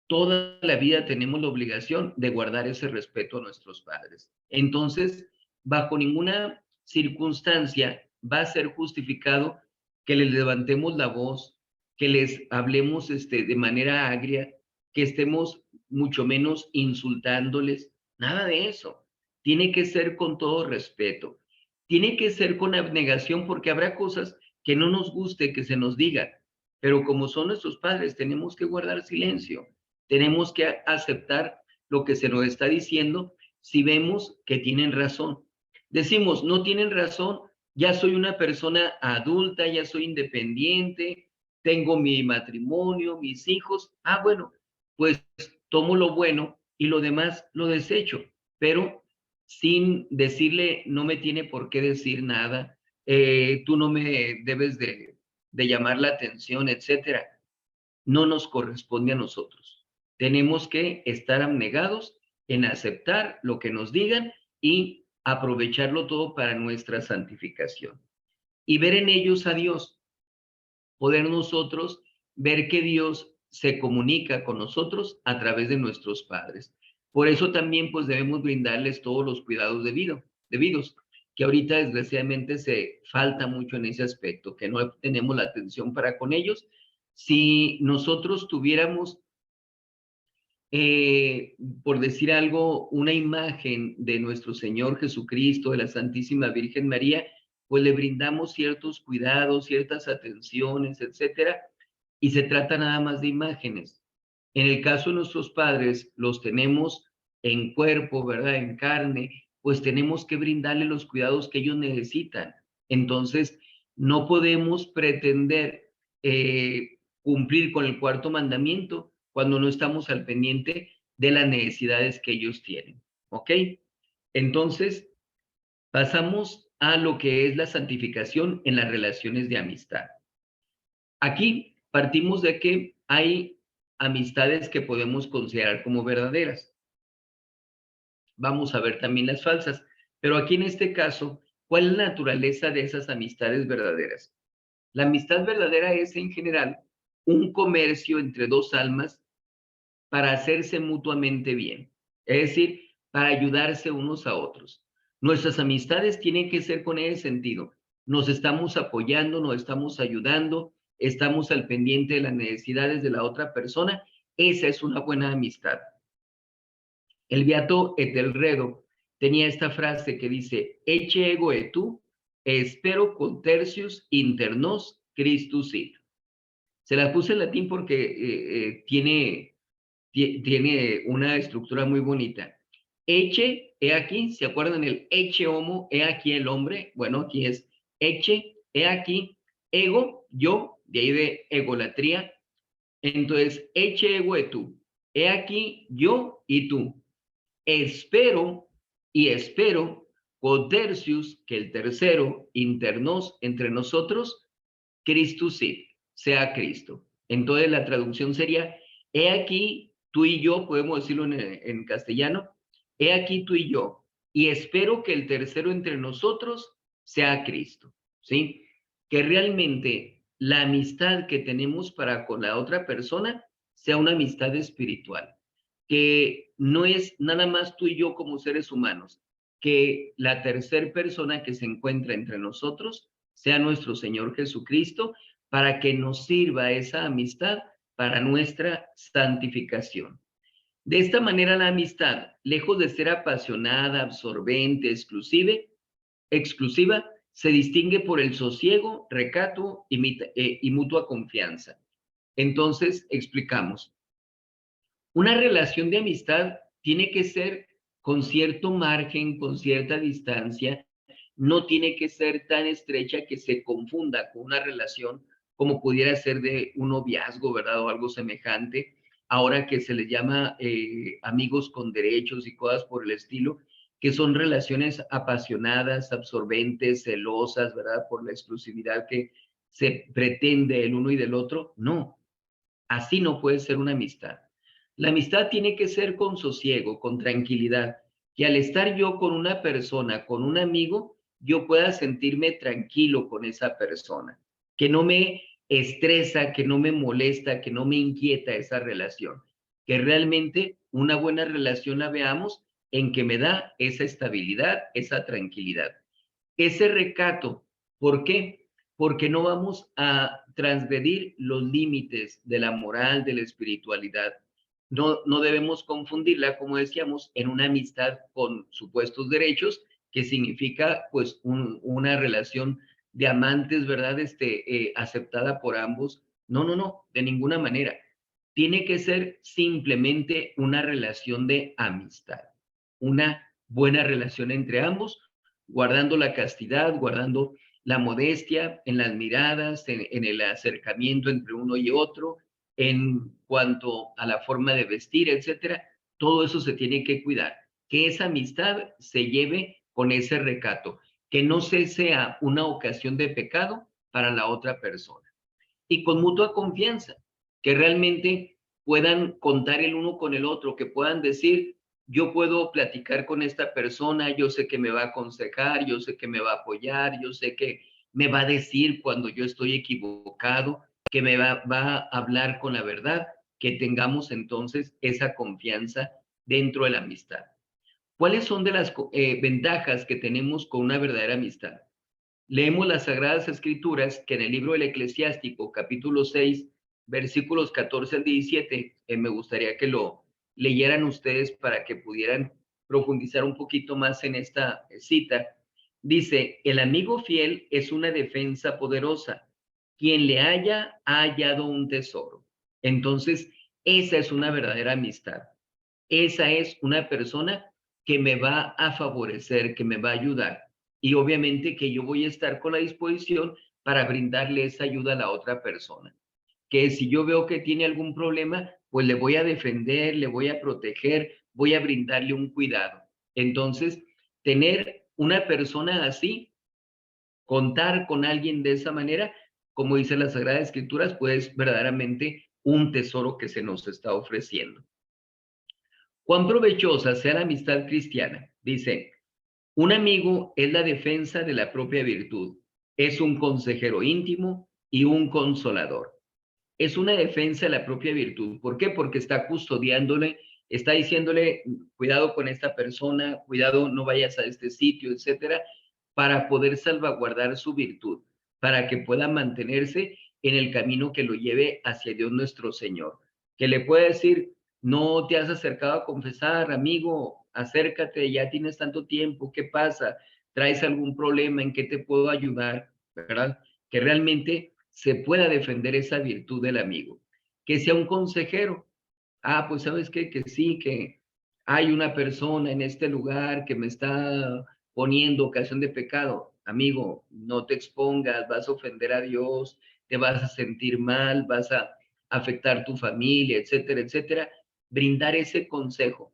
Toda la vida tenemos la obligación de guardar ese respeto a nuestros padres. Entonces, bajo ninguna circunstancia va a ser justificado que les levantemos la voz, que les hablemos de manera agria, que estemos mucho menos insultándoles. Nada de eso. Tiene que ser con todo respeto. Tiene que ser con abnegación porque habrá cosas que no nos guste que se nos digan, pero como son nuestros padres, tenemos que guardar silencio. Tenemos que aceptar lo que se nos está diciendo si vemos que tienen razón. Decimos, no tienen razón, ya soy una persona adulta, ya soy independiente, tengo mi matrimonio, mis hijos. Ah, bueno, pues tomo lo bueno y lo demás lo desecho, pero sin decirle, no me tiene por qué decir nada, tú no me debes de llamar la atención, etcétera. No nos corresponde a nosotros. Tenemos que estar abnegados en aceptar lo que nos digan y aprovecharlo todo para nuestra santificación. Y ver en ellos a Dios, poder nosotros ver que Dios se comunica con nosotros a través de nuestros padres. Por eso también pues debemos brindarles todos los cuidados debidos, que ahorita desgraciadamente se falta mucho en ese aspecto, que no tenemos la atención para con ellos. Si nosotros tuviéramos, por decir algo, una imagen de nuestro Señor Jesucristo, de la Santísima Virgen María, pues le brindamos ciertos cuidados, ciertas atenciones, etcétera, y se trata nada más de imágenes. En el caso de nuestros padres, los tenemos en cuerpo, ¿verdad? En carne, pues tenemos que brindarle los cuidados que ellos necesitan. Entonces, no podemos pretender cumplir con el cuarto mandamiento cuando no estamos al pendiente de las necesidades que ellos tienen. ¿Ok? Entonces, pasamos a lo que es la santificación en las relaciones de amistad. Aquí partimos de que hay amistades que podemos considerar como verdaderas. Vamos a ver también las falsas, pero aquí en este caso, ¿cuál es la naturaleza de esas amistades verdaderas? La amistad verdadera es en general un comercio entre dos almas para hacerse mutuamente bien, es decir, para ayudarse unos a otros. Nuestras amistades tienen que ser con ese sentido. Nos estamos apoyando, nos estamos ayudando, estamos al pendiente de las necesidades de la otra persona. Esa es una buena amistad. El beato Etelredo tenía esta frase que dice, ecce ego et tu, espero contertius inter nos Christus sit. Se la puse en latín porque tiene una estructura muy bonita. Ecce, he aquí, ¿se acuerdan el ecce homo, he aquí el hombre? Bueno, aquí es ecce, he aquí, ego, yo, de ahí de egolatría. Entonces, ecce ego et tu, he aquí yo y tú. Espero y espero, cotercius, que el tercero, internos, entre nosotros, Christus sit, sea Cristo. Entonces la traducción sería, he aquí tú y yo, podemos decirlo en castellano, he aquí tú y yo, y espero que el tercero entre nosotros sea Cristo, ¿sí? Que realmente la amistad que tenemos para con la otra persona sea una amistad espiritual, que no es nada más tú y yo como seres humanos, que la tercera persona que se encuentra entre nosotros sea nuestro Señor Jesucristo, para que nos sirva esa amistad para nuestra santificación. De esta manera la amistad, lejos de ser apasionada, absorbente, exclusiva, se distingue por el sosiego, recato y mutua confianza. Entonces, explicamos. Una relación de amistad tiene que ser con cierto margen, con cierta distancia, no tiene que ser tan estrecha que se confunda con una relación como pudiera ser de un noviazgo, ¿verdad? O algo semejante. Ahora que se les llama amigos con derechos y cosas por el estilo, que son relaciones apasionadas, absorbentes, celosas, ¿verdad? Por la exclusividad que se pretende el uno y del otro. No, así no puede ser una amistad. La amistad tiene que ser con sosiego, con tranquilidad, que al estar yo con una persona, con un amigo, yo pueda sentirme tranquilo con esa persona, que no me estresa, que no me molesta, que no me inquieta esa relación, que realmente una buena relación la veamos en que me da esa estabilidad, esa tranquilidad. Ese recato, ¿por qué? Porque no vamos a transgredir los límites de la moral, de la espiritualidad. No debemos confundirla, como decíamos, en una amistad con supuestos derechos, que significa pues una relación de amantes, ¿verdad? Aceptada por ambos. No, de ninguna manera. Tiene que ser simplemente una relación de amistad, una buena relación entre ambos, guardando la castidad, guardando la modestia en las miradas, en el acercamiento entre uno y otro, en cuanto a la forma de vestir, etcétera. Todo eso se tiene que cuidar, que esa amistad se lleve con ese recato, que no sea una ocasión de pecado para la otra persona. Y con mutua confianza, que realmente puedan contar el uno con el otro, que puedan decir, yo puedo platicar con esta persona, yo sé que me va a aconsejar, yo sé que me va a apoyar, yo sé que me va a decir cuando yo estoy equivocado, que va a hablar con la verdad, que tengamos entonces esa confianza dentro de la amistad. ¿Cuáles son de las ventajas que tenemos con una verdadera amistad? Leemos las Sagradas Escrituras que en el libro del Eclesiástico, capítulo 6, versículos 14 al 17, me gustaría que lo leyeran ustedes para que pudieran profundizar un poquito más en esta cita. Dice, el amigo fiel es una defensa poderosa. Quien le haya ha hallado un tesoro. Entonces, esa es una verdadera amistad. Esa es una persona que me va a favorecer, que me va a ayudar. Y obviamente que yo voy a estar con la disposición para brindarle esa ayuda a la otra persona. Que si yo veo que tiene algún problema, pues le voy a defender, le voy a proteger, voy a brindarle un cuidado. Entonces, tener una persona así, contar con alguien de esa manera, como dice la Sagrada Escrituras, pues verdaderamente un tesoro que se nos está ofreciendo. Cuán provechosa sea la amistad cristiana. Dice, un amigo es la defensa de la propia virtud, es un consejero íntimo y un consolador. Es una defensa de la propia virtud. ¿Por qué? Porque está custodiándole, está diciéndole, cuidado con esta persona, cuidado, no vayas a este sitio, etcétera, para poder salvaguardar su virtud, para que pueda mantenerse en el camino que lo lleve hacia Dios nuestro Señor. Que le pueda decir, no te has acercado a confesar, amigo, acércate, ya tienes tanto tiempo, ¿qué pasa? ¿Traes algún problema? ¿En qué te puedo ayudar? ¿Verdad? Que realmente se pueda defender esa virtud del amigo. Que sea un consejero. Ah, pues sabes qué, que sí, que hay una persona en este lugar que me está poniendo ocasión de pecado. Amigo, no te expongas, vas a ofender a Dios, te vas a sentir mal, vas a afectar tu familia, etcétera, etcétera. Brindar ese consejo,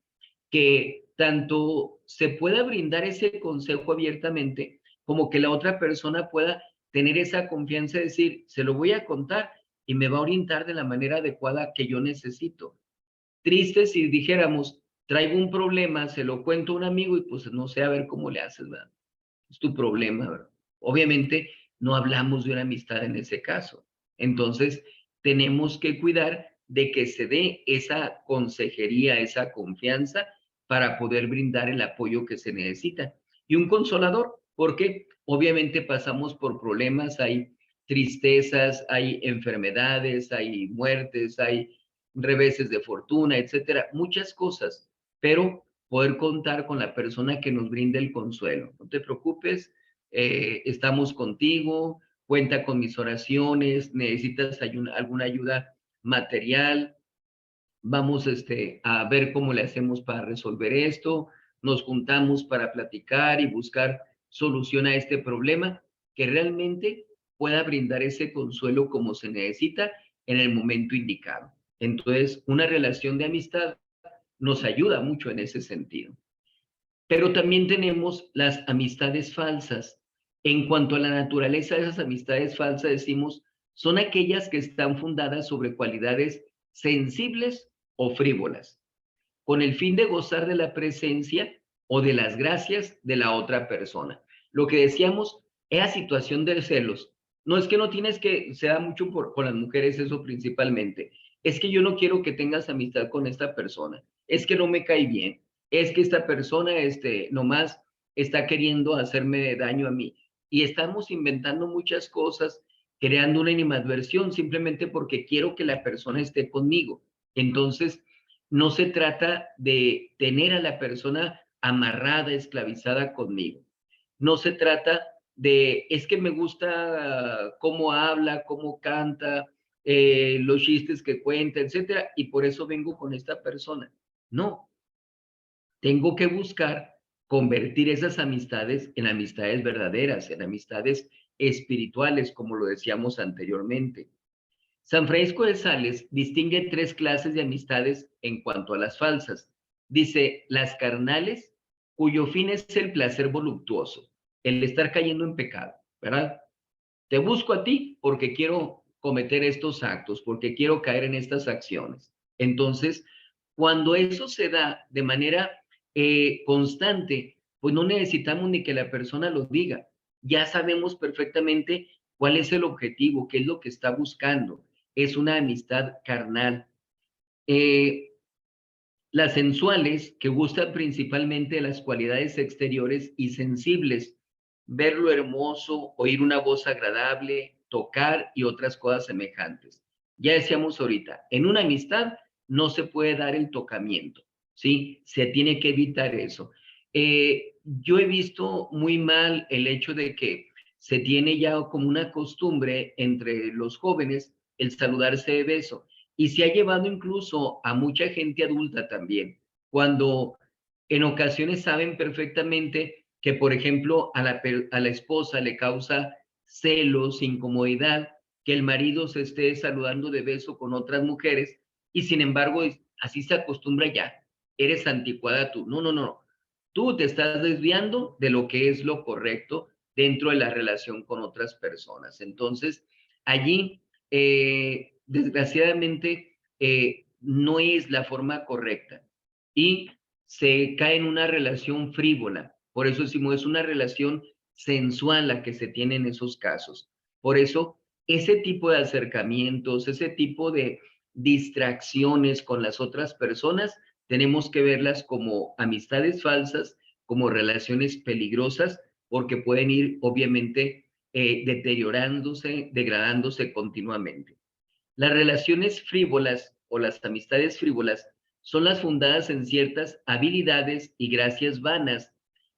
que tanto se pueda brindar ese consejo abiertamente, como que la otra persona pueda tener esa confianza de decir, se lo voy a contar y me va a orientar de la manera adecuada que yo necesito. Triste si dijéramos, traigo un problema, se lo cuento a un amigo y pues no sé a ver cómo le haces, ¿verdad? Es tu problema, ¿verdad? Obviamente no hablamos de una amistad en ese caso. Entonces, tenemos que cuidar de que se dé esa consejería, esa confianza para poder brindar el apoyo que se necesita. Y un consolador, porque obviamente pasamos por problemas, hay tristezas, hay enfermedades, hay muertes, hay reveses de fortuna, etcétera, muchas cosas, pero poder contar con la persona que nos brinde el consuelo. No te preocupes, estamos contigo, cuenta con mis oraciones, necesitas alguna ayuda material, vamos a ver cómo le hacemos para resolver esto, nos juntamos para platicar y buscar solución a este problema que realmente pueda brindar ese consuelo como se necesita en el momento indicado. Entonces, una relación de amistad nos ayuda mucho en ese sentido. Pero también tenemos las amistades falsas. En cuanto a la naturaleza de esas amistades falsas, decimos, son aquellas que están fundadas sobre cualidades sensibles o frívolas, con el fin de gozar de la presencia o de las gracias de la otra persona. Lo que decíamos, esa situación de celos, no es que no tienes que, se da mucho con las mujeres eso principalmente, es que yo no quiero que tengas amistad con esta persona, es que no me cae bien, es que esta persona nomás está queriendo hacerme daño a mí. Y estamos inventando muchas cosas, creando una animadversión simplemente porque quiero que la persona esté conmigo. Entonces, no se trata de tener a la persona amarrada, esclavizada conmigo. No se trata de, es que me gusta cómo habla, cómo canta, los chistes que cuenta, etcétera, y por eso vengo con esta persona. No, tengo que buscar convertir esas amistades en amistades verdaderas, en amistades espirituales, como lo decíamos anteriormente. San Francisco de Sales distingue tres clases de amistades en cuanto a las falsas. Dice, las carnales, cuyo fin es el placer voluptuoso, el estar cayendo en pecado, ¿verdad? Te busco a ti porque quiero cometer estos actos, porque quiero caer en estas acciones. Entonces, cuando eso se da de manera constante, pues no necesitamos ni que la persona lo diga. Ya sabemos perfectamente cuál es el objetivo, qué es lo que está buscando. Es una amistad carnal. Eh, las sensuales, que gustan principalmente de las cualidades exteriores y sensibles, ver lo hermoso, oír una voz agradable, tocar y otras cosas semejantes. Ya decíamos ahorita, en una amistad no se puede dar el tocamiento, ¿sí? Se tiene que evitar eso. Yo he visto muy mal el hecho de que se tiene ya como una costumbre entre los jóvenes el saludarse de beso y se ha llevado incluso a mucha gente adulta también, cuando en ocasiones saben perfectamente que, por ejemplo, a la esposa le causa celos, incomodidad, que el marido se esté saludando de beso con otras mujeres y sin embargo así se acostumbra ya. Eres anticuada tú. No, no, no. Tú te estás desviando de lo que es lo correcto dentro de la relación con otras personas. Entonces, allí desgraciadamente, no es la forma correcta y se cae en una relación frívola. Por eso decimos, es una relación sensual la que se tiene en esos casos. Por eso, ese tipo de acercamientos, ese tipo de distracciones con las otras personas, tenemos que verlas como amistades falsas, como relaciones peligrosas, porque pueden ir, obviamente, deteriorándose, degradándose continuamente. Las relaciones frívolas o las amistades frívolas son las fundadas en ciertas habilidades y gracias vanas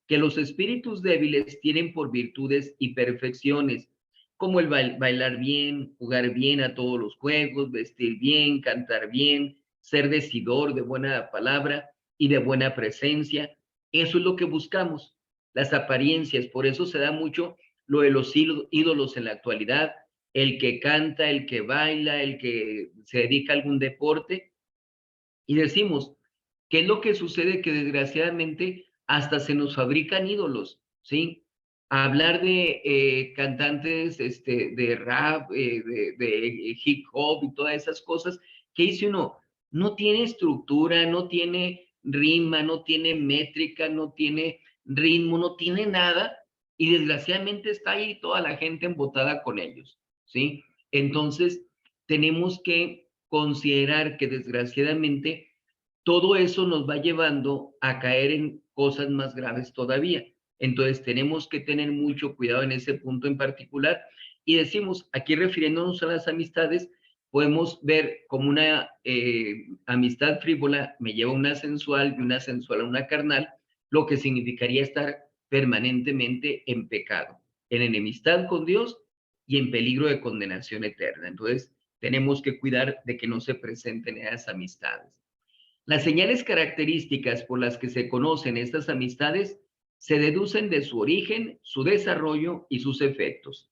que los espíritus débiles tienen por virtudes y perfecciones, como el bailar bien, jugar bien a todos los juegos, vestir bien, cantar bien, ser decidor de buena palabra y de buena presencia. Eso es lo que buscamos, las apariencias. Por eso se da mucho lo de los ídolos en la actualidad, el que canta, el que baila, el que se dedica a algún deporte. Y decimos, ¿qué es lo que sucede? Que desgraciadamente hasta se nos fabrican ídolos, ¿sí? Hablar de cantantes de rap, de hip hop y todas esas cosas, ¿qué dice uno? No tiene estructura, no tiene rima, no tiene métrica, no tiene ritmo, no tiene nada, y desgraciadamente está ahí toda la gente embotada con ellos, ¿sí? Entonces, tenemos que considerar que desgraciadamente todo eso nos va llevando a caer en cosas más graves todavía. Entonces tenemos que tener mucho cuidado en ese punto en particular y decimos, aquí refiriéndonos a las amistades, podemos ver como una amistad frívola me lleva a una sensual y una sensual a una carnal, lo que significaría estar permanentemente en pecado, en enemistad con Dios y en peligro de condenación eterna. Entonces, tenemos que cuidar de que no se presenten esas amistades. Las señales características por las que se conocen estas amistades se deducen de su origen, su desarrollo y sus efectos.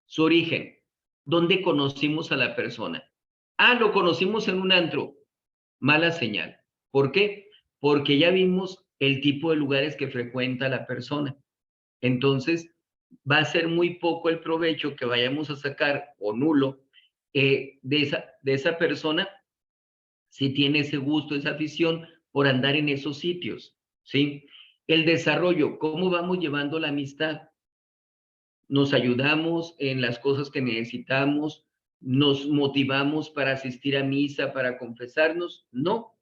Su origen, ¿dónde conocimos a la persona? Ah, lo conocimos en un antro. Mala señal. ¿Por qué? Porque ya vimos el tipo de lugares que frecuenta la persona. Entonces, va a ser muy poco el provecho que vayamos a sacar, o nulo, de esa persona si tiene ese gusto, esa afición por andar en esos sitios, ¿sí? El desarrollo, ¿cómo vamos llevando la amistad? Nos ayudamos en las cosas que necesitamos, nos motivamos para asistir a misa, para confesarnos, no.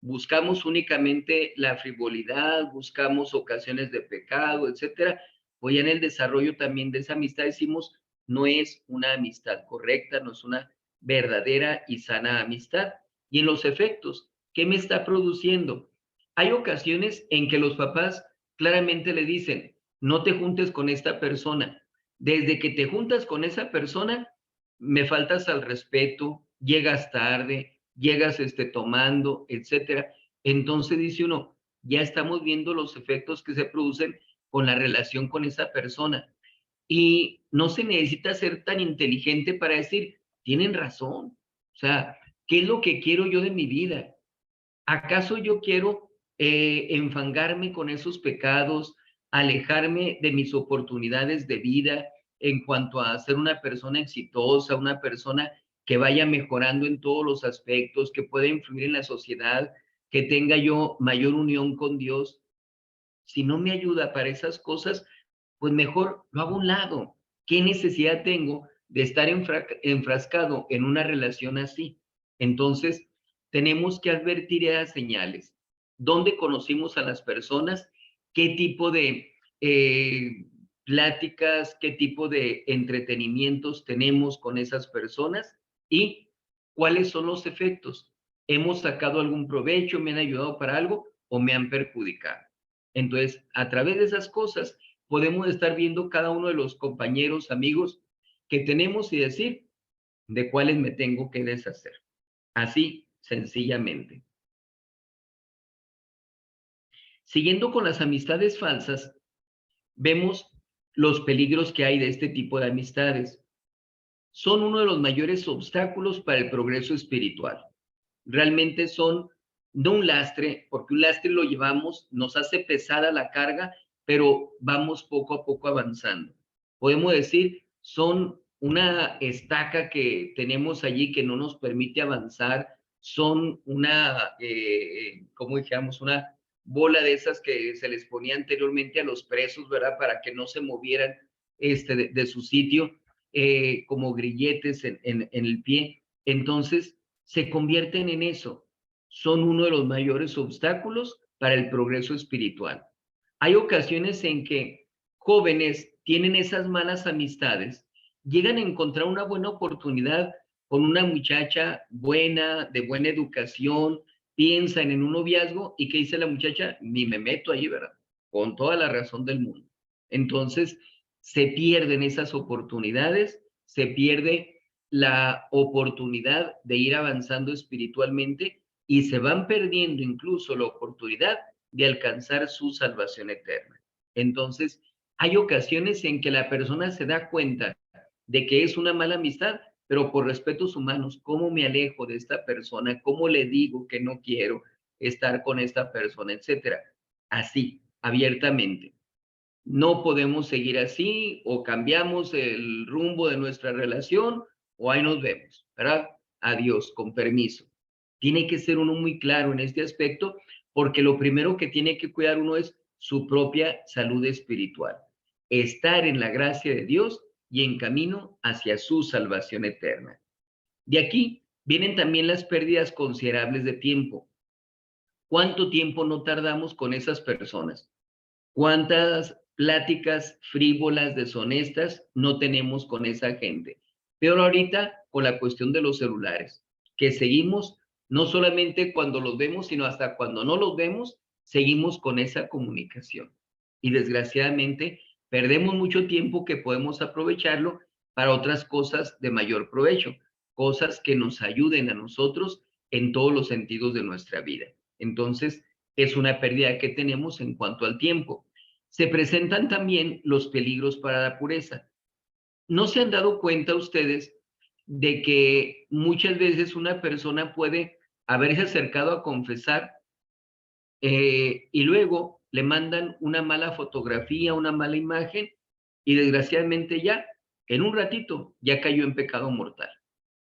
Buscamos únicamente la frivolidad, buscamos ocasiones de pecado, etcétera. Hoy en el desarrollo también de esa amistad decimos, no es una amistad correcta, no es una verdadera y sana amistad. Y en los efectos, ¿qué me está produciendo? Hay ocasiones en que los papás claramente le dicen, no te juntes con esta persona. Desde que te juntas con esa persona, me faltas al respeto, llegas tarde, llegas tomando, etcétera. Entonces dice uno, ya estamos viendo los efectos que se producen con la relación con esa persona. Y no se necesita ser tan inteligente para decir, tienen razón. O sea, ¿qué es lo que quiero yo de mi vida? ¿Acaso yo quiero enfangarme con esos pecados, alejarme de mis oportunidades de vida en cuanto a ser una persona exitosa, una persona que vaya mejorando en todos los aspectos, que pueda influir en la sociedad, que tenga yo mayor unión con Dios? Si no me ayuda para esas cosas, pues mejor lo hago a un lado. ¿Qué necesidad tengo de estar enfrascado en una relación así? Entonces, tenemos que advertir esas señales. ¿Dónde conocimos a las personas? ¿Qué tipo de pláticas, qué tipo de entretenimientos tenemos con esas personas? ¿Y cuáles son los efectos? ¿Hemos sacado algún provecho? ¿Me han ayudado para algo o me han perjudicado? Entonces, a través de esas cosas, podemos estar viendo cada uno de los compañeros, amigos que tenemos y decir de cuáles me tengo que deshacer. Así, sencillamente. Siguiendo con las amistades falsas, vemos los peligros que hay de este tipo de amistades. Son uno de los mayores obstáculos para el progreso espiritual. Realmente son no un lastre, porque un lastre lo llevamos, nos hace pesada la carga, pero vamos poco a poco avanzando. Podemos decir, son una estaca que tenemos allí que no nos permite avanzar, son una, como dijéramos, una bola de esas que se les ponía anteriormente a los presos, ¿verdad? Para que no se movieran de su sitio, como grilletes en el pie. Entonces, se convierten en eso. Son uno de los mayores obstáculos para el progreso espiritual. Hay ocasiones en que jóvenes tienen esas malas amistades, llegan a encontrar una buena oportunidad con una muchacha buena, de buena educación, piensan en un noviazgo y ¿qué dice la muchacha? Ni me meto ahí, ¿verdad? Con toda la razón del mundo. Entonces, se pierden esas oportunidades, se pierde la oportunidad de ir avanzando espiritualmente y se van perdiendo incluso la oportunidad de alcanzar su salvación eterna. Entonces, hay ocasiones en que la persona se da cuenta de que es una mala amistad, pero por respetos humanos, ¿cómo me alejo de esta persona? ¿Cómo le digo que no quiero estar con esta persona, etcétera? Así, abiertamente. No podemos seguir así, o cambiamos el rumbo de nuestra relación, o ahí nos vemos, ¿verdad? Adiós, con permiso. Tiene que ser uno muy claro en este aspecto, porque lo primero que tiene que cuidar uno es su propia salud espiritual. Estar en la gracia de Dios y en camino hacia su salvación eterna. De aquí vienen también las pérdidas considerables de tiempo. ¿Cuánto tiempo no tardamos con esas personas? ¿Cuántas pláticas frívolas, deshonestas no tenemos con esa gente? Pero ahorita con la cuestión de los celulares, que seguimos no solamente cuando los vemos, sino hasta cuando no los vemos, seguimos con esa comunicación. Y desgraciadamente perdemos mucho tiempo que podemos aprovecharlo para otras cosas de mayor provecho, cosas que nos ayuden a nosotros en todos los sentidos de nuestra vida. Entonces, es una pérdida que tenemos en cuanto al tiempo. Se presentan también los peligros para la pureza. ¿No se han dado cuenta ustedes de que muchas veces una persona puede haberse acercado a confesar y luego le mandan una mala fotografía, una mala imagen y desgraciadamente ya, en un ratito, ya cayó en pecado mortal,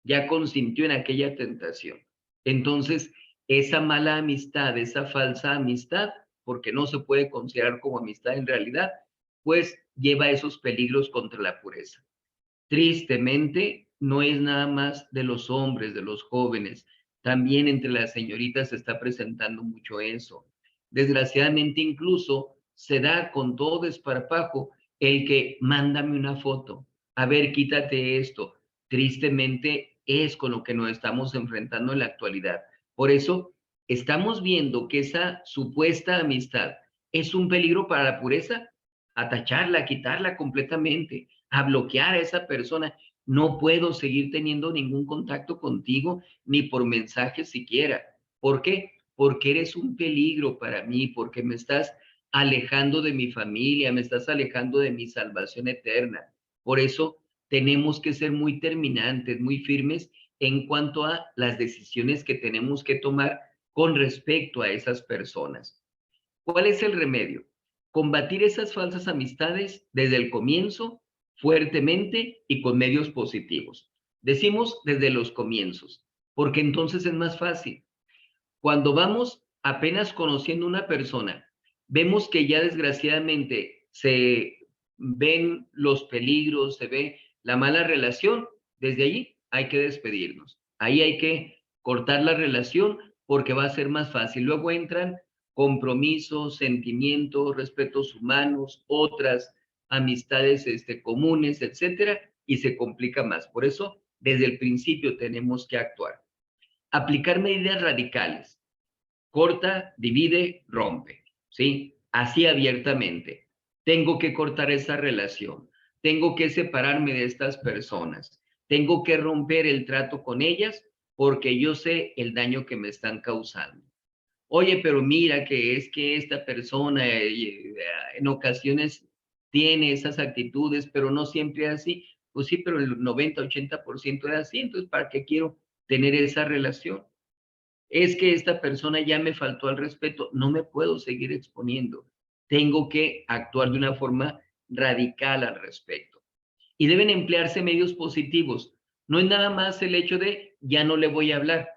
ya consintió en aquella tentación? Entonces, esa mala amistad, esa falsa amistad, porque no se puede considerar como amistad en realidad, pues lleva esos peligros contra la pureza. Tristemente, no es nada más de los hombres, de los jóvenes, también entre las señoritas se está presentando mucho eso. Desgraciadamente, incluso se da con todo desparpajo el que mándame una foto, a ver, quítate esto. Tristemente, es con lo que nos estamos enfrentando en la actualidad. Por eso, estamos viendo que esa supuesta amistad es un peligro para la pureza, a tacharla, a quitarla completamente, a bloquear a esa persona. No puedo seguir teniendo ningún contacto contigo, ni por mensaje siquiera. ¿Por qué? Porque eres un peligro para mí, porque me estás alejando de mi familia, me estás alejando de mi salvación eterna. Por eso tenemos que ser muy terminantes, muy firmes en cuanto a las decisiones que tenemos que tomar con respecto a esas personas. ¿Cuál es el remedio? Combatir esas falsas amistades desde el comienzo, fuertemente y con medios positivos. Decimos desde los comienzos, porque entonces es más fácil. Cuando vamos apenas conociendo una persona, vemos que ya desgraciadamente se ven los peligros, se ve la mala relación, desde allí hay que despedirnos. Ahí hay que cortar la relación porque va a ser más fácil. Luego entran compromisos, sentimientos, respetos humanos, otras amistades comunes, etcétera, y se complica más. Por eso, desde el principio tenemos que actuar. Aplicar medidas radicales. Corta, divide, rompe, ¿sí? Así abiertamente. Tengo que cortar esa relación. Tengo que separarme de estas personas. Tengo que romper el trato con ellas porque yo sé el daño que me están causando. Oye, pero mira que es que esta persona en ocasiones tiene esas actitudes, pero no siempre es así. Pues sí, pero el 90-80% era así, entonces ¿para qué quiero tener esa relación? Es que esta persona ya me faltó al respeto, no me puedo seguir exponiendo. Tengo que actuar de una forma radical al respecto. Y deben emplearse medios positivos. No es nada más el hecho de ya no le voy a hablar,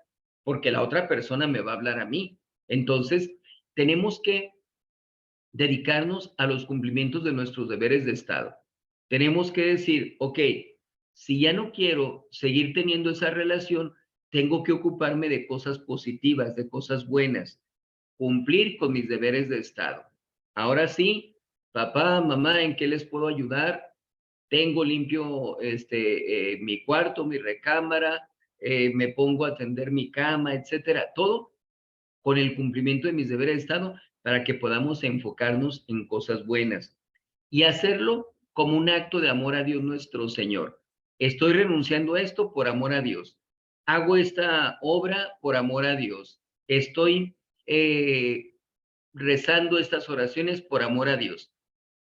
porque la otra persona me va a hablar a mí. Entonces, tenemos que dedicarnos a los cumplimientos de nuestros deberes de Estado. Tenemos que decir, ok, si ya no quiero seguir teniendo esa relación, tengo que ocuparme de cosas positivas, de cosas buenas, cumplir con mis deberes de Estado. Ahora sí, papá, mamá, ¿en qué les puedo ayudar? Tengo limpio mi cuarto, mi recámara, me pongo a atender mi cama, etcétera. Todo con el cumplimiento de mis deberes de Estado para que podamos enfocarnos en cosas buenas y hacerlo como un acto de amor a Dios nuestro Señor. Estoy renunciando a esto por amor a Dios. Hago esta obra por amor a Dios. Estoy rezando estas oraciones por amor a Dios.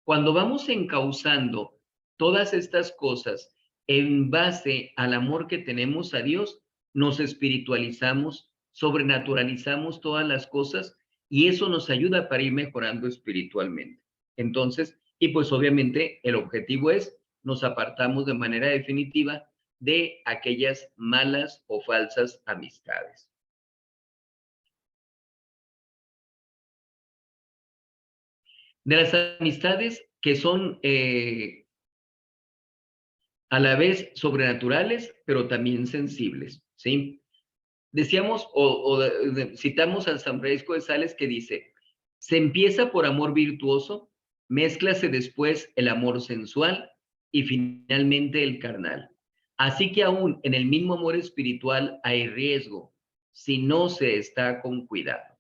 Cuando vamos encauzando todas estas cosas en base al amor que tenemos a Dios, nos espiritualizamos, sobrenaturalizamos todas las cosas y eso nos ayuda para ir mejorando espiritualmente. Entonces, y pues obviamente el objetivo es nos apartamos de manera definitiva de aquellas malas o falsas amistades. De las amistades que son a la vez sobrenaturales, pero también sensibles, ¿sí? Decíamos citamos a San Francisco de Sales que dice, se empieza por amor virtuoso, mézclase después el amor sensual y finalmente el carnal. Así que aún en el mismo amor espiritual hay riesgo si no se está con cuidado.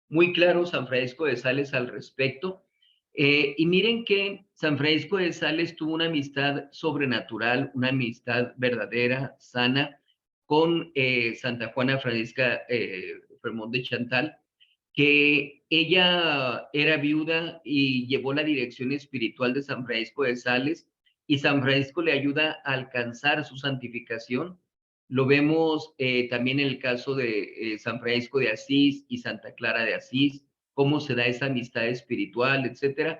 Muy claro San Francisco de Sales al respecto. Y miren que San Francisco de Sales tuvo una amistad sobrenatural, una amistad verdadera, sana, con Santa Juana Francisca Fremont de Chantal, que ella era viuda y llevó la dirección espiritual de San Francisco de Sales, y San Francisco le ayuda a alcanzar su santificación. Lo vemos también en el caso de San Francisco de Asís y Santa Clara de Asís, cómo se da esa amistad espiritual, etcétera.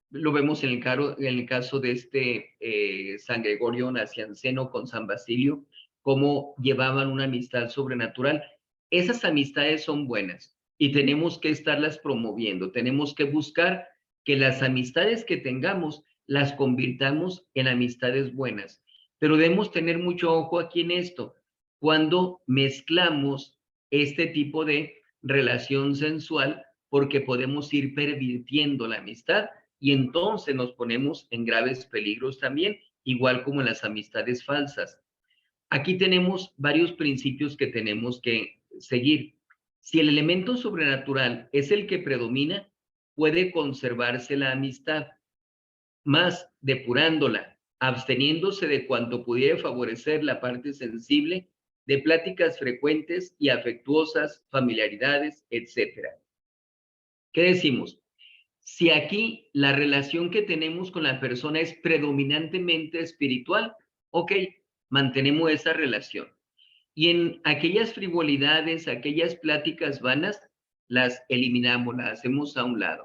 Lo vemos en el caso de San Gregorio Nacianceno con San Basilio, cómo llevaban una amistad sobrenatural. Esas amistades son buenas y tenemos que estarlas promoviendo. Tenemos que buscar que las amistades que tengamos las convirtamos en amistades buenas. Pero debemos tener mucho ojo aquí en esto, cuando mezclamos este tipo de relación sensual, porque podemos ir pervirtiendo la amistad y entonces nos ponemos en graves peligros también, igual como en las amistades falsas. Aquí tenemos varios principios que tenemos que seguir. Si el elemento sobrenatural es el que predomina, puede conservarse la amistad, más depurándola, absteniéndose de cuanto pudiera favorecer la parte sensible, de pláticas frecuentes y afectuosas, familiaridades, etc. ¿Qué decimos? Si aquí la relación que tenemos con la persona es predominantemente espiritual, ok, mantenemos esa relación. Y en aquellas frivolidades, aquellas pláticas vanas, las eliminamos, las hacemos a un lado.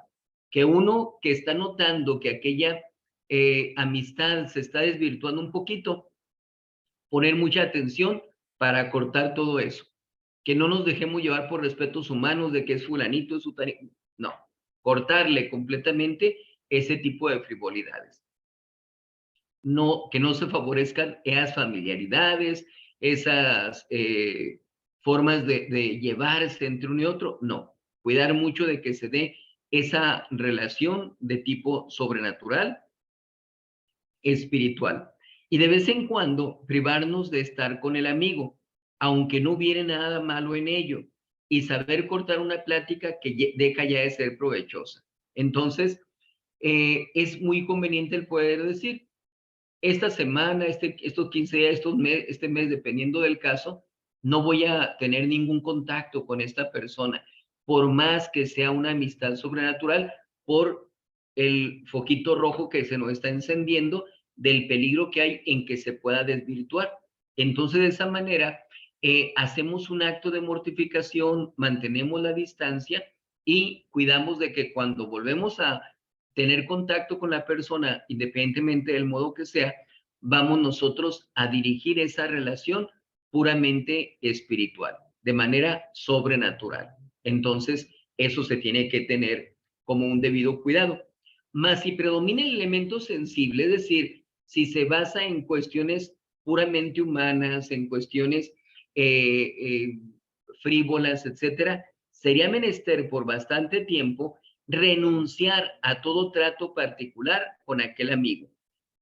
Que uno que está notando que aquella amistad se está desvirtuando un poquito, poner mucha atención para cortar todo eso. Que no nos dejemos llevar por respetos humanos de que es fulanito, es sutanito. No, cortarle completamente ese tipo de frivolidades. No, que no se favorezcan esas familiaridades, esas formas de llevarse entre uno y otro. No, cuidar mucho de que se dé esa relación de tipo sobrenatural, espiritual. Y de vez en cuando privarnos de estar con el amigo, aunque no hubiera nada malo en ello, y saber cortar una plática que deja ya de ser provechosa. Entonces, es muy conveniente el poder decir, esta semana, estos 15 días, este mes, dependiendo del caso, no voy a tener ningún contacto con esta persona, por más que sea una amistad sobrenatural, por el foquito rojo que se nos está encendiendo del peligro que hay en que se pueda desvirtuar. Entonces, de esa manera, hacemos un acto de mortificación, mantenemos la distancia y cuidamos de que cuando volvemos a tener contacto con la persona, independientemente del modo que sea, vamos nosotros a dirigir esa relación puramente espiritual, de manera sobrenatural. Entonces, eso se tiene que tener como un debido cuidado. Más si predomina el elemento sensible, es decir, si se basa en cuestiones puramente humanas, en cuestiones frívolas, etcétera, sería menester por bastante tiempo renunciar a todo trato particular con aquel amigo,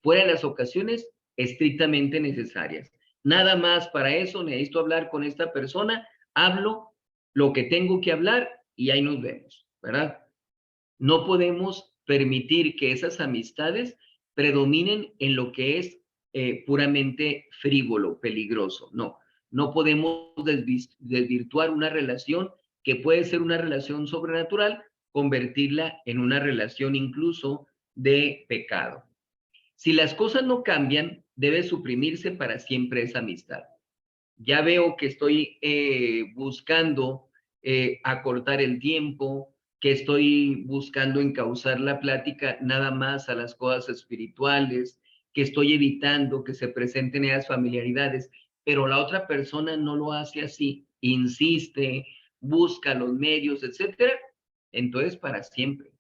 fuera de las ocasiones estrictamente necesarias. Nada más para eso necesito hablar con esta persona, hablo lo que tengo que hablar y ahí nos vemos, ¿verdad? No podemos permitir que esas amistades predominen en lo que es puramente frívolo, peligroso. No, no podemos desvirtuar una relación que puede ser una relación sobrenatural, convertirla en una relación incluso de pecado. Si las cosas no cambian, debe suprimirse para siempre esa amistad. Ya veo que estoy buscando acortar el tiempo, que estoy buscando encauzar la plática nada más a las cosas espirituales, que estoy evitando que se presenten esas familiaridades, pero la otra persona no lo hace así, insiste, busca los medios, etcétera. Entonces, para siempre.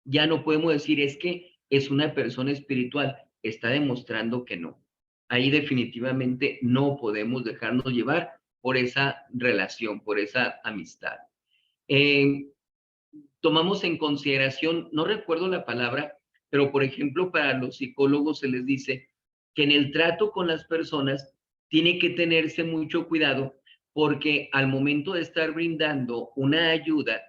Ya no podemos decir es que es una persona espiritual, está demostrando que no. Ahí definitivamente no podemos dejarnos llevar por esa relación, por esa amistad. Tomamos en consideración, no recuerdo la palabra, pero por ejemplo para los psicólogos se les dice que en el trato con las personas tiene que tenerse mucho cuidado porque al momento de estar brindando una ayuda,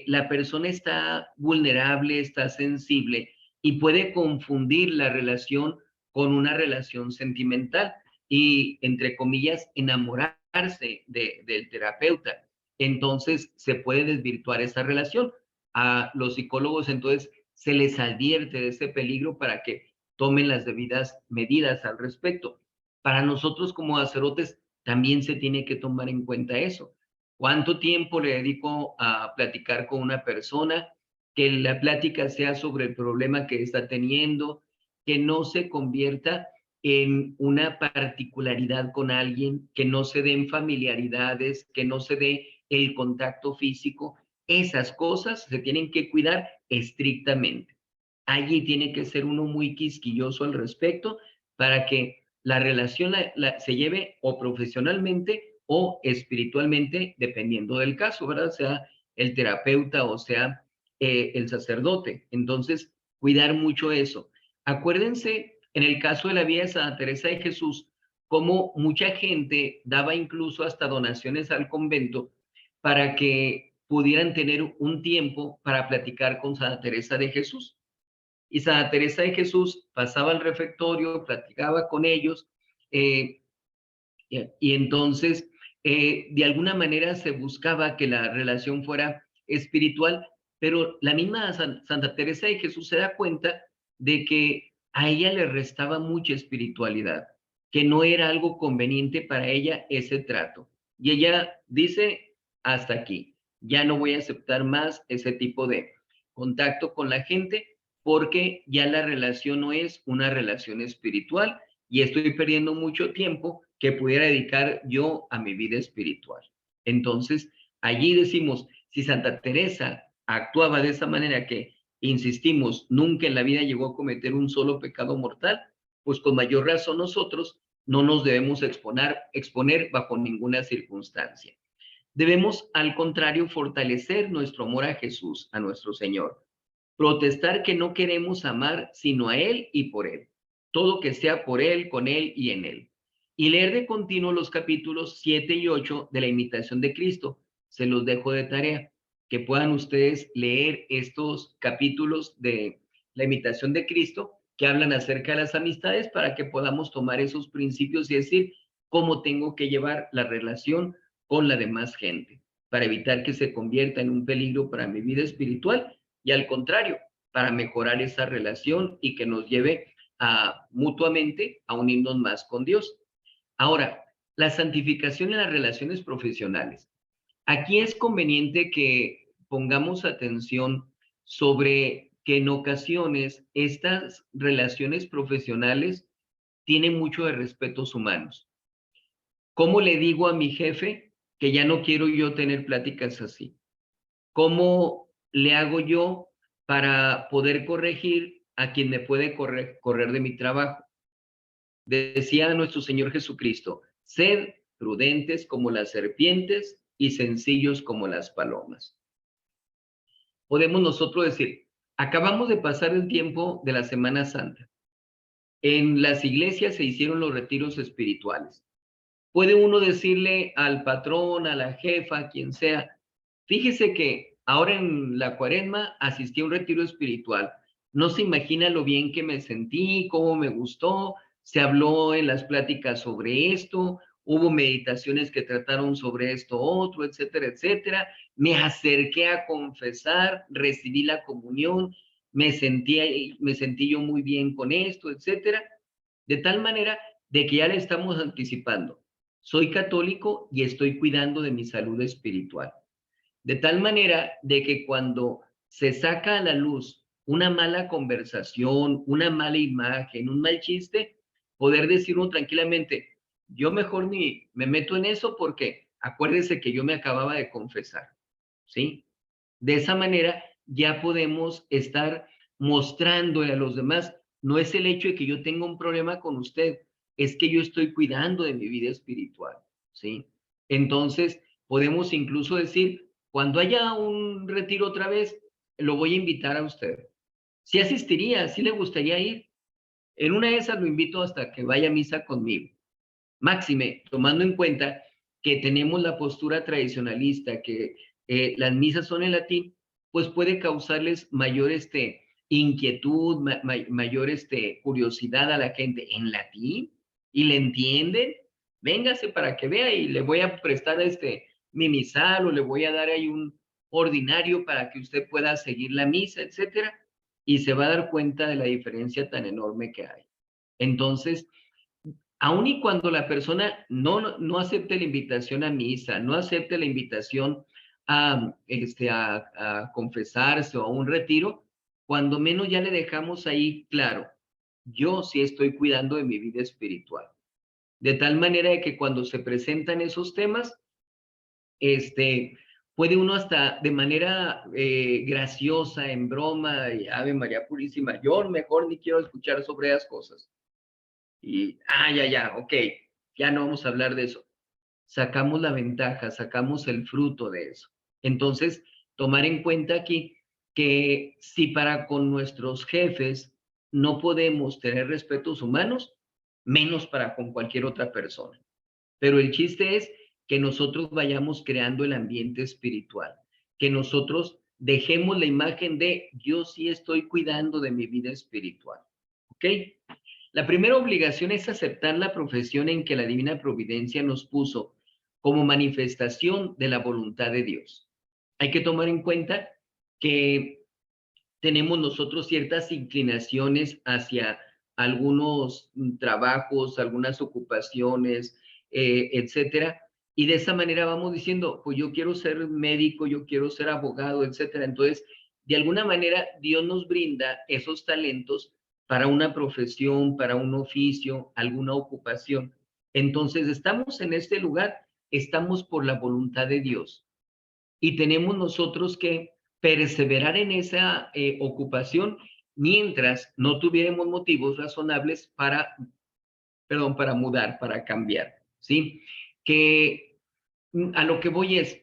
la persona está vulnerable, está sensible y puede confundir la relación con una relación sentimental y, entre comillas, enamorarse del terapeuta. Entonces se puede desvirtuar esa relación. A los psicólogos entonces se les advierte de ese peligro para que tomen las debidas medidas al respecto. Para nosotros como sacerdotes también se tiene que tomar en cuenta eso. ¿Cuánto tiempo le dedico a platicar con una persona? Que la plática sea sobre el problema que está teniendo, que no se convierta en una particularidad con alguien, que no se den familiaridades, que no se dé el contacto físico. Esas cosas se tienen que cuidar estrictamente. Allí tiene que ser uno muy quisquilloso al respecto para que la relación se lleve o profesionalmente o espiritualmente, dependiendo del caso, ¿verdad? Sea el terapeuta o sea el sacerdote. Entonces, cuidar mucho eso. Acuérdense, en el caso de la vida de Santa Teresa de Jesús, cómo mucha gente daba incluso hasta donaciones al convento para que pudieran tener un tiempo para platicar con Santa Teresa de Jesús. Y Santa Teresa de Jesús pasaba al refectorio, platicaba con ellos, eh, y entonces, de alguna manera se buscaba que la relación fuera espiritual, pero la misma Santa Teresa de Jesús se da cuenta de que a ella le restaba mucha espiritualidad, que no era algo conveniente para ella ese trato. Y ella dice, hasta aquí, ya no voy a aceptar más ese tipo de contacto con la gente porque ya la relación no es una relación espiritual y estoy perdiendo mucho tiempo que pudiera dedicar yo a mi vida espiritual. Entonces, allí decimos, si Santa Teresa actuaba de esa manera que, insistimos, nunca en la vida llegó a cometer un solo pecado mortal, pues con mayor razón nosotros no nos debemos exponer bajo ninguna circunstancia. Debemos, al contrario, fortalecer nuestro amor a Jesús, a nuestro Señor. Protestar que no queremos amar sino a Él y por Él. Todo que sea por Él, con Él y en Él. Y leer de continuo los capítulos 7 y 8 de la imitación de Cristo. Se los dejo de tarea. Que puedan ustedes leer estos capítulos de la imitación de Cristo que hablan acerca de las amistades para que podamos tomar esos principios y decir cómo tengo que llevar la relación con la demás gente para evitar que se convierta en un peligro para mi vida espiritual y al contrario, para mejorar esa relación y que nos lleve mutuamente a unirnos más con Dios. Ahora, la santificación en las relaciones profesionales. Aquí es conveniente que pongamos atención sobre que en ocasiones estas relaciones profesionales tienen mucho de respetos humanos. ¿Cómo le digo a mi jefe que ya no quiero yo tener pláticas así? ¿Cómo le hago yo para poder corregir a quien me puede correr de mi trabajo? Decía nuestro Señor Jesucristo, sed prudentes como las serpientes y sencillos como las palomas. Podemos nosotros decir, acabamos de pasar el tiempo de la Semana Santa. En las iglesias se hicieron los retiros espirituales. Puede uno decirle al patrón, a la jefa, a quien sea, fíjese que ahora en la cuaresma asistí a un retiro espiritual. No se imagina lo bien que me sentí, cómo me gustó. Se habló en las pláticas sobre esto, hubo meditaciones que trataron sobre esto otro, etcétera, etcétera. Me acerqué a confesar, recibí la comunión, me sentí yo muy bien con esto, etcétera. De tal manera de que ya le estamos anticipando. Soy católico y estoy cuidando de mi salud espiritual. De tal manera de que cuando se saca a la luz una mala conversación, una mala imagen, un mal chiste, poder decir uno tranquilamente, yo mejor ni me meto en eso porque acuérdese que yo me acababa de confesar, ¿sí? De esa manera ya podemos estar mostrándole a los demás, no es el hecho de que yo tenga un problema con usted, es que yo estoy cuidando de mi vida espiritual, ¿sí? Entonces, podemos incluso decir, cuando haya un retiro otra vez, lo voy a invitar a usted. Si asistiría, si le gustaría ir. En una de esas lo invito hasta que vaya a misa conmigo. Máxime, tomando en cuenta que tenemos la postura tradicionalista, que las misas son en latín, pues puede causarles mayor inquietud, mayor curiosidad a la gente. ¿En latín? ¿Y le entienden? Véngase para que vea y le voy a prestar mi misal o le voy a dar ahí un ordinario para que usted pueda seguir la misa, etcétera, y se va a dar cuenta de la diferencia tan enorme que hay. Entonces, aun y cuando la persona no acepte la invitación a misa, no acepte la invitación a confesarse o a un retiro, cuando menos ya le dejamos ahí claro, yo sí estoy cuidando de mi vida espiritual. De tal manera de que cuando se presentan esos temas, puede uno hasta de manera graciosa, en broma, y Ave María Purísima, yo mejor ni quiero escuchar sobre esas cosas. Y, ya, ok, ya no vamos a hablar de eso. Sacamos la ventaja, sacamos el fruto de eso. Entonces, tomar en cuenta aquí que si para con nuestros jefes no podemos tener respetos humanos, menos para con cualquier otra persona. Pero el chiste es que nosotros vayamos creando el ambiente espiritual, que nosotros dejemos la imagen de yo sí estoy cuidando de mi vida espiritual. ¿Ok? La primera obligación es aceptar la profesión en que la divina providencia nos puso como manifestación de la voluntad de Dios. Hay que tomar en cuenta que tenemos nosotros ciertas inclinaciones hacia algunos trabajos, algunas ocupaciones, etcétera, y de esa manera vamos diciendo, pues yo quiero ser médico, yo quiero ser abogado, etcétera. Entonces, de alguna manera, Dios nos brinda esos talentos para una profesión, para un oficio, alguna ocupación. Entonces, estamos en este lugar, estamos por la voluntad de Dios y tenemos nosotros que perseverar en esa ocupación mientras no tuviéramos motivos razonables para mudar, para cambiar, ¿sí? Que a lo que voy es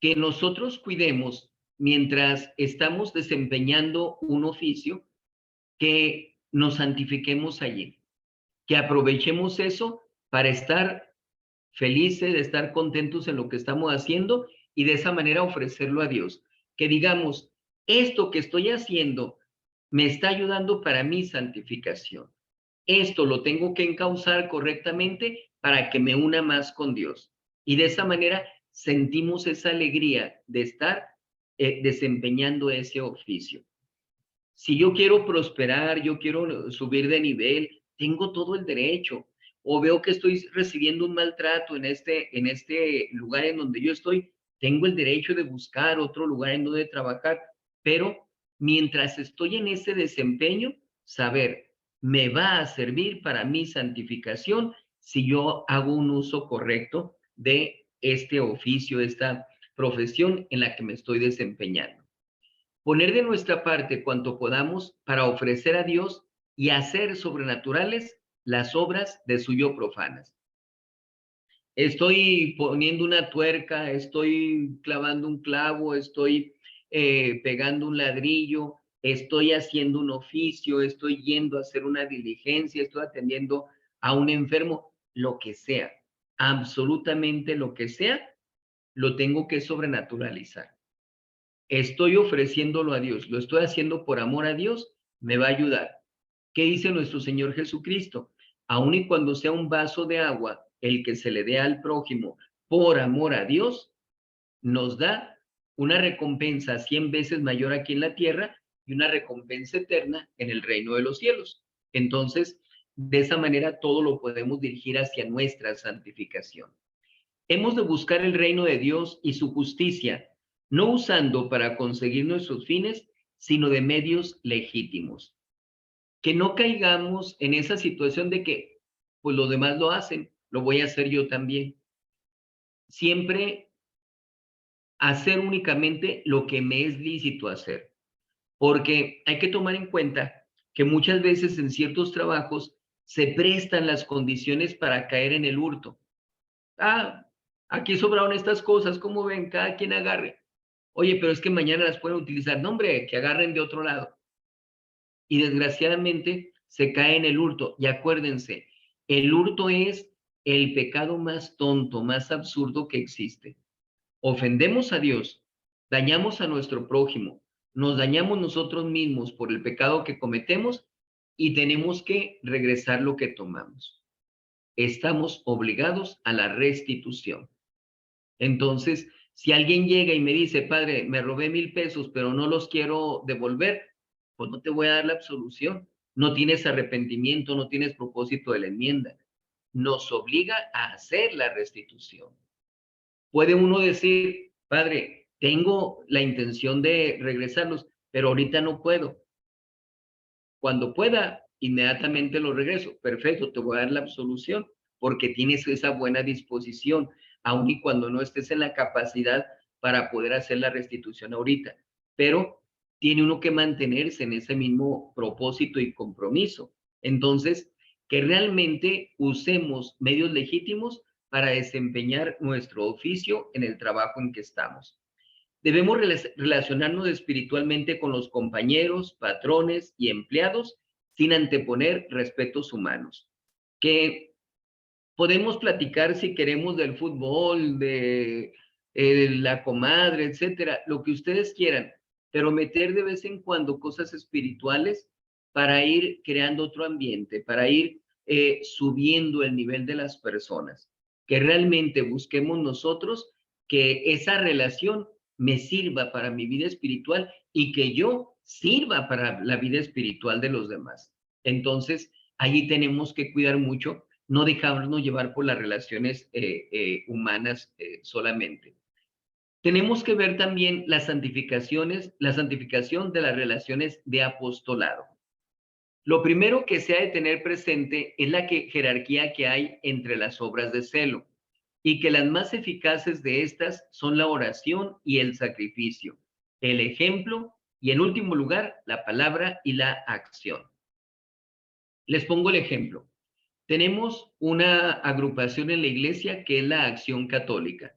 que nosotros cuidemos mientras estamos desempeñando un oficio, que nos santifiquemos allí, que aprovechemos eso para estar felices, de estar contentos en lo que estamos haciendo y de esa manera ofrecerlo a Dios. Que digamos, esto que estoy haciendo me está ayudando para mi santificación. Esto lo tengo que encauzar correctamente para que me una más con Dios. Y de esa manera sentimos esa alegría de estar desempeñando ese oficio. Si yo quiero prosperar, yo quiero subir de nivel, tengo todo el derecho. O veo que estoy recibiendo un maltrato en este lugar en donde yo estoy, tengo el derecho de buscar otro lugar en donde trabajar. Pero mientras estoy en ese desempeño, saber, me va a servir para mi santificación si yo hago un uso correcto de este oficio, esta profesión en la que me estoy desempeñando. Poner de nuestra parte cuanto podamos para ofrecer a Dios y hacer sobrenaturales las obras de suyo profanas. Estoy poniendo una tuerca, estoy clavando un clavo, estoy pegando un ladrillo, estoy haciendo un oficio, estoy yendo a hacer una diligencia, estoy atendiendo a un enfermo, lo que sea, absolutamente lo que sea, lo tengo que sobrenaturalizar. Estoy ofreciéndolo a Dios, lo estoy haciendo por amor a Dios, me va a ayudar. ¿Qué dice nuestro Señor Jesucristo? Aun y cuando sea un vaso de agua, el que se le dé al prójimo por amor a Dios, nos da una recompensa 100 veces mayor aquí en la tierra y una recompensa eterna en el reino de los cielos. Entonces, de esa manera todo lo podemos dirigir hacia nuestra santificación. Hemos de buscar el reino de Dios y su justicia, no usando para conseguir nuestros fines, sino de medios legítimos. Que no caigamos en esa situación de que, pues los demás lo hacen, lo voy a hacer yo también. Siempre hacer únicamente lo que me es lícito hacer, porque hay que tomar en cuenta que muchas veces en ciertos trabajos se prestan las condiciones para caer en el hurto. Aquí sobraron estas cosas, ¿cómo ven? Cada quien agarre. Oye, pero es que mañana las pueden utilizar. No, hombre, que agarren de otro lado. Y desgraciadamente se cae en el hurto. Y acuérdense, el hurto es el pecado más tonto, más absurdo que existe. Ofendemos a Dios dañamos a nuestro prójimo, nos dañamos nosotros mismos por el pecado que cometemos y tenemos que regresar lo que tomamos. Estamos obligados a la restitución. Entonces, si alguien llega y me dice, padre, me robé 1,000 pesos, pero no los quiero devolver, pues no te voy a dar la absolución. No tienes arrepentimiento, no tienes propósito de la enmienda. Nos obliga a hacer la restitución. Puede uno decir, padre, tengo la intención de regresarlos, pero ahorita no puedo. Cuando pueda, inmediatamente lo regreso. Perfecto, te voy a dar la absolución porque tienes esa buena disposición, aun y cuando no estés en la capacidad para poder hacer la restitución ahorita. Pero tiene uno que mantenerse en ese mismo propósito y compromiso. Entonces, que realmente usemos medios legítimos para desempeñar nuestro oficio en el trabajo en que estamos. Debemos relacionarnos espiritualmente con los compañeros, patrones y empleados sin anteponer respetos humanos. Que podemos platicar si queremos del fútbol, de la comadre, etcétera, lo que ustedes quieran, pero meter de vez en cuando cosas espirituales para ir creando otro ambiente, para ir subiendo el nivel de las personas. Que realmente busquemos nosotros que esa relación me sirva para mi vida espiritual y que yo sirva para la vida espiritual de los demás. Entonces, allí tenemos que cuidar mucho, no dejarnos llevar por las relaciones humanas solamente. Tenemos que ver también las santificaciones, la santificación de las relaciones de apostolado. Lo primero que se ha de tener presente es la jerarquía que hay entre las obras de celo y que las más eficaces de estas son la oración y el sacrificio, el ejemplo y, en último lugar, la palabra y la acción. Les pongo el ejemplo. Tenemos una agrupación en la iglesia que es la Acción Católica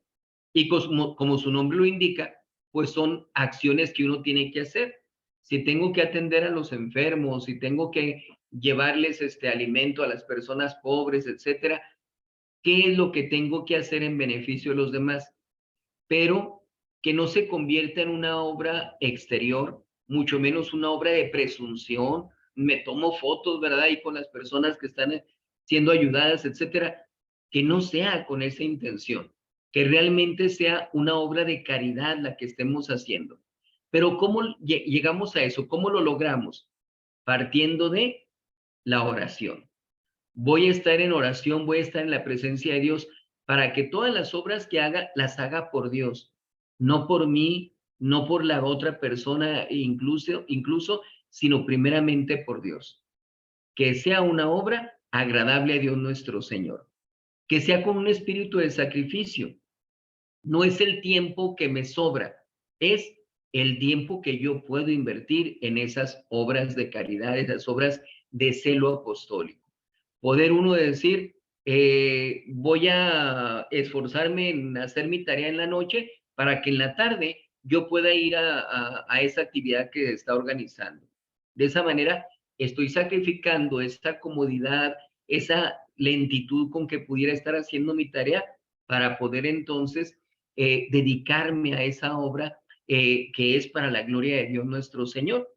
y como su nombre lo indica, pues son acciones que uno tiene que hacer. Si tengo que atender a los enfermos, si tengo que llevarles alimento a las personas pobres, etcétera, ¿qué es lo que tengo que hacer en beneficio de los demás? Pero que no se convierta en una obra exterior, mucho menos una obra de presunción. Me tomo fotos, ¿verdad? Y con las personas que están siendo ayudadas, etcétera, que no sea con esa intención, que realmente sea una obra de caridad la que estemos haciendo. Pero ¿cómo llegamos a eso? ¿Cómo lo logramos? Partiendo de la oración. Voy a estar en oración, voy a estar en la presencia de Dios para que todas las obras que haga, las haga por Dios, no por mí, no por la otra persona, incluso, sino primeramente por Dios. Que sea una obra agradable a Dios nuestro Señor. Que sea con un espíritu de sacrificio. No es el tiempo que me sobra, es el tiempo que yo puedo invertir en esas obras de caridad, esas obras de celo apostólico. Poder uno decir, voy a esforzarme en hacer mi tarea en la noche para que en la tarde yo pueda ir a esa actividad que está organizando. De esa manera, estoy sacrificando esta comodidad, esa lentitud con que pudiera estar haciendo mi tarea para poder entonces dedicarme a esa obra que es para la gloria de Dios nuestro Señor.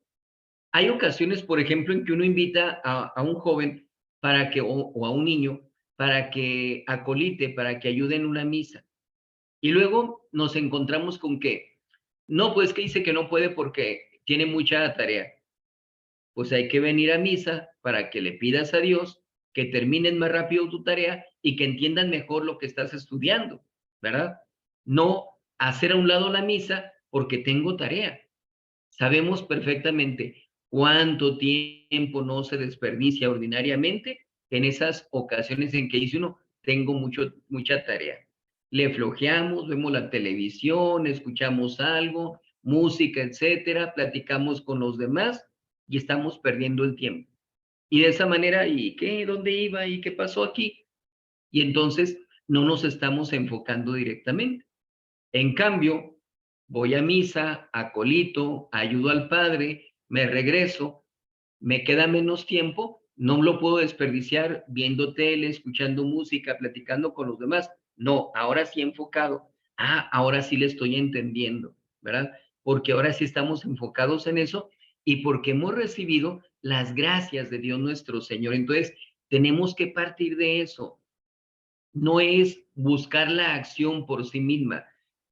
Hay ocasiones, por ejemplo, en que uno invita a un joven para que, o a un niño, para que acolite, para que ayude en una misa. Y luego nos encontramos con que, no, pues que dice que no puede porque tiene mucha tarea. Pues hay que venir a misa para que le pidas a Dios que termines más rápido tu tarea y que entiendan mejor lo que estás estudiando, ¿verdad? No hacer a un lado la misa porque tengo tarea. Sabemos perfectamente cuánto tiempo no se desperdicia ordinariamente en esas ocasiones en que dice uno, tengo mucha tarea. Le flojeamos, vemos la televisión, escuchamos algo, música, etcétera, platicamos con los demás y estamos perdiendo el tiempo. Y de esa manera, ¿y qué? ¿Dónde iba? ¿Y qué pasó aquí? Y entonces no nos estamos enfocando directamente. En cambio, voy a misa, acolito, ayudo al Padre, me regreso, me queda menos tiempo, no lo puedo desperdiciar viendo tele, escuchando música, platicando con los demás. No, ahora sí enfocado. Ah, ahora sí le estoy entendiendo. ¿verdad? Porque ahora sí estamos enfocados en eso y porque hemos recibido las gracias de Dios nuestro Señor. Entonces, tenemos que partir de eso. No es buscar la acción por sí misma,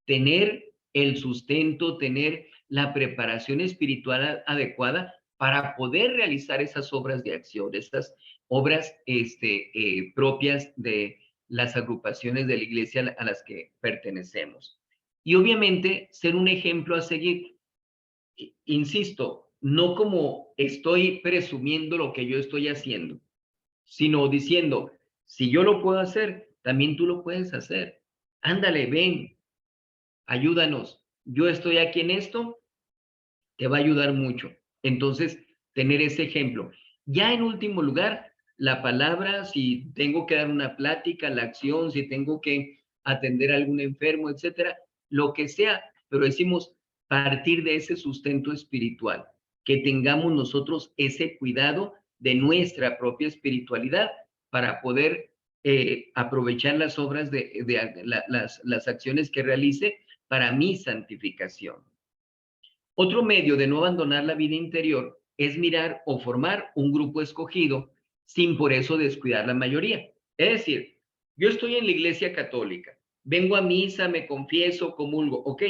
tener el sustento, tener la preparación espiritual adecuada para poder realizar esas obras de acción, estas obras propias de las agrupaciones de la iglesia a las que pertenecemos. Y obviamente ser un ejemplo a seguir. Insisto, no como estoy presumiendo lo que yo estoy haciendo, sino diciendo, si yo lo puedo hacer, también tú lo puedes hacer. Ándale, ven, ayúdanos. Yo estoy aquí en esto, te va a ayudar mucho. Entonces, tener ese ejemplo. Ya en último lugar, la palabra, si tengo que dar una plática, la acción, si tengo que atender a algún enfermo, etcétera, lo que sea, pero decimos partir de ese sustento espiritual, que tengamos nosotros ese cuidado de nuestra propia espiritualidad para poder aprovechar las obras las acciones que realice para mi santificación. Otro medio de no abandonar la vida interior es mirar o formar un grupo escogido sin por eso descuidar la mayoría. Es decir, yo estoy en la iglesia católica, vengo a misa, me confieso, comulgo, ok,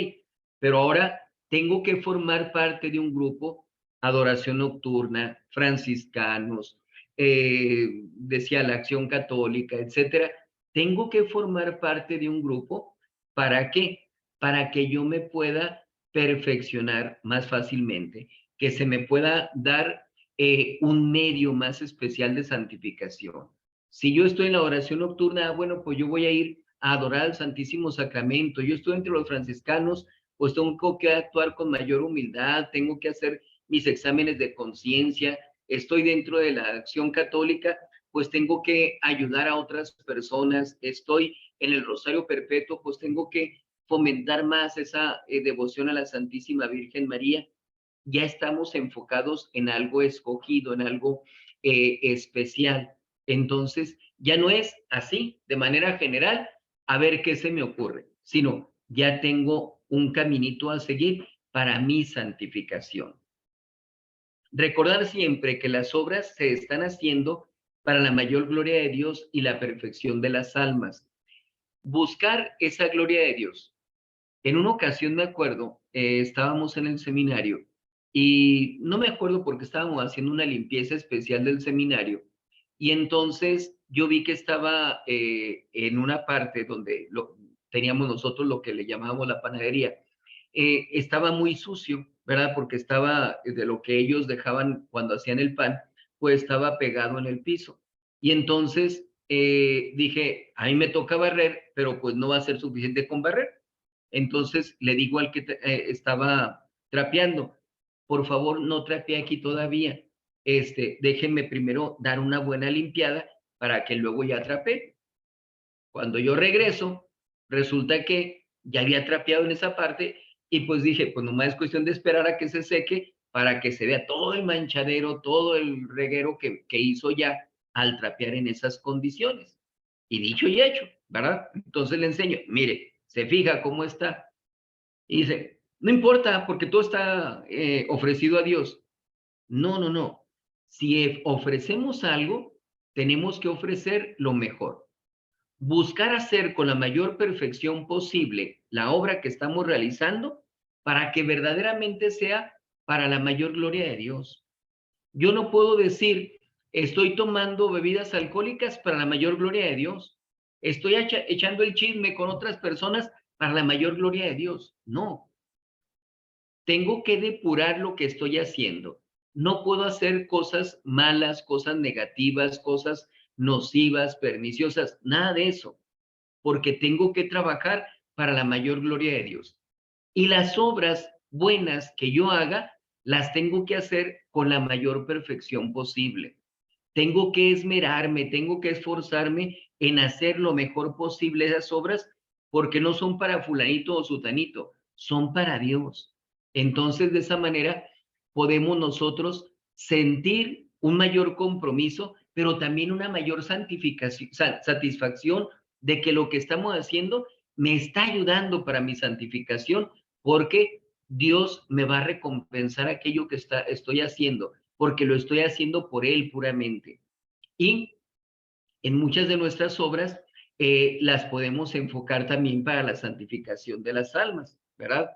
pero ahora tengo que formar parte de un grupo, adoración nocturna, franciscanos, decía la acción católica, etcétera. Tengo que formar parte de un grupo, ¿para qué? Para que yo me pueda perfeccionar más fácilmente, que se me pueda dar un medio más especial de santificación. Si yo estoy en la oración nocturna, bueno, pues yo voy a ir a adorar al Santísimo Sacramento. Yo estoy entre los franciscanos, pues tengo que actuar con mayor humildad, tengo que hacer mis exámenes de conciencia. Estoy dentro de la acción católica, pues tengo que ayudar a otras personas. Estoy en el Rosario Perpetuo, pues tengo que fomentar más esa devoción a la Santísima Virgen María. Ya estamos enfocados en algo escogido, en algo especial. Entonces, ya no es así, de manera general, a ver qué se me ocurre, sino ya tengo un caminito a seguir para mi santificación. Recordar siempre que las obras se están haciendo para la mayor gloria de Dios y la perfección de las almas. Buscar esa gloria de Dios. En una ocasión me acuerdo, estábamos en el seminario y no me acuerdo porque estábamos haciendo una limpieza especial del seminario y entonces yo vi que estaba en una parte donde teníamos nosotros lo que le llamábamos la panadería, estaba muy sucio, ¿verdad? Porque estaba de lo que ellos dejaban cuando hacían el pan, pues estaba pegado en el piso. Y entonces dije, a mí me toca barrer, pero pues no va a ser suficiente con barrer. Entonces le digo al que estaba trapeando, por favor, no trapee aquí todavía. Déjenme primero dar una buena limpiada para que luego ya trapee. Cuando yo regreso, resulta que ya había trapeado en esa parte y pues dije, pues nomás es cuestión de esperar a que se seque para que se vea todo el manchadero, todo el reguero que hizo ya al trapear en esas condiciones. Y dicho y hecho, ¿verdad? Entonces le enseño, mire, se fija cómo está. Y dice, no importa, porque todo está ofrecido a Dios. No, no, no. Si ofrecemos algo, tenemos que ofrecer lo mejor. Buscar hacer con la mayor perfección posible la obra que estamos realizando para que verdaderamente sea para la mayor gloria de Dios. Yo no puedo decir, estoy tomando bebidas alcohólicas para la mayor gloria de Dios. Estoy echando el chisme con otras personas para la mayor gloria de Dios. No, tengo que depurar lo que estoy haciendo. No puedo hacer cosas malas, cosas negativas, cosas nocivas, perniciosas, nada de eso, porque tengo que trabajar para la mayor gloria de Dios. Y las obras buenas que yo haga, las tengo que hacer con la mayor perfección posible. Tengo que esmerarme, tengo que esforzarme en hacer lo mejor posible esas obras, porque no son para fulanito o sutanito, son para Dios. Entonces, de esa manera, podemos nosotros sentir un mayor compromiso, pero también una mayor satisfacción de que lo que estamos haciendo me está ayudando para mi santificación, porque Dios me va a recompensar aquello que estoy haciendo, porque lo estoy haciendo por Él puramente. Y en muchas de nuestras obras las podemos enfocar también para la santificación de las almas, ¿verdad?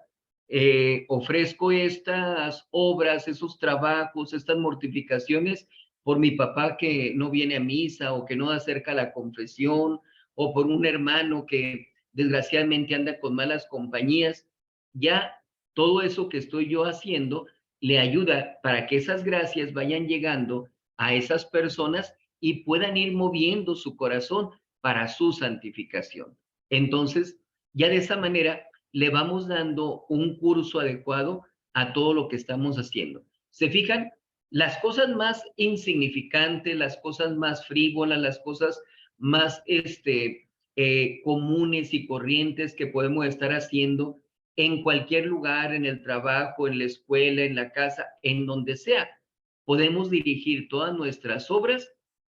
Ofrezco estas obras, esos trabajos, estas mortificaciones por mi papá que no viene a misa o que no acerca la confesión, o por un hermano que desgraciadamente anda con malas compañías. Ya todo eso que estoy yo haciendo le ayuda para que esas gracias vayan llegando a esas personas y puedan ir moviendo su corazón para su santificación. Entonces, ya de esa manera le vamos dando un curso adecuado a todo lo que estamos haciendo. ¿Se fijan? Las cosas más insignificantes, las cosas más frívolas, las cosas más comunes y corrientes que podemos estar haciendo en cualquier lugar, en el trabajo, en la escuela, en la casa, en donde sea, podemos dirigir todas nuestras obras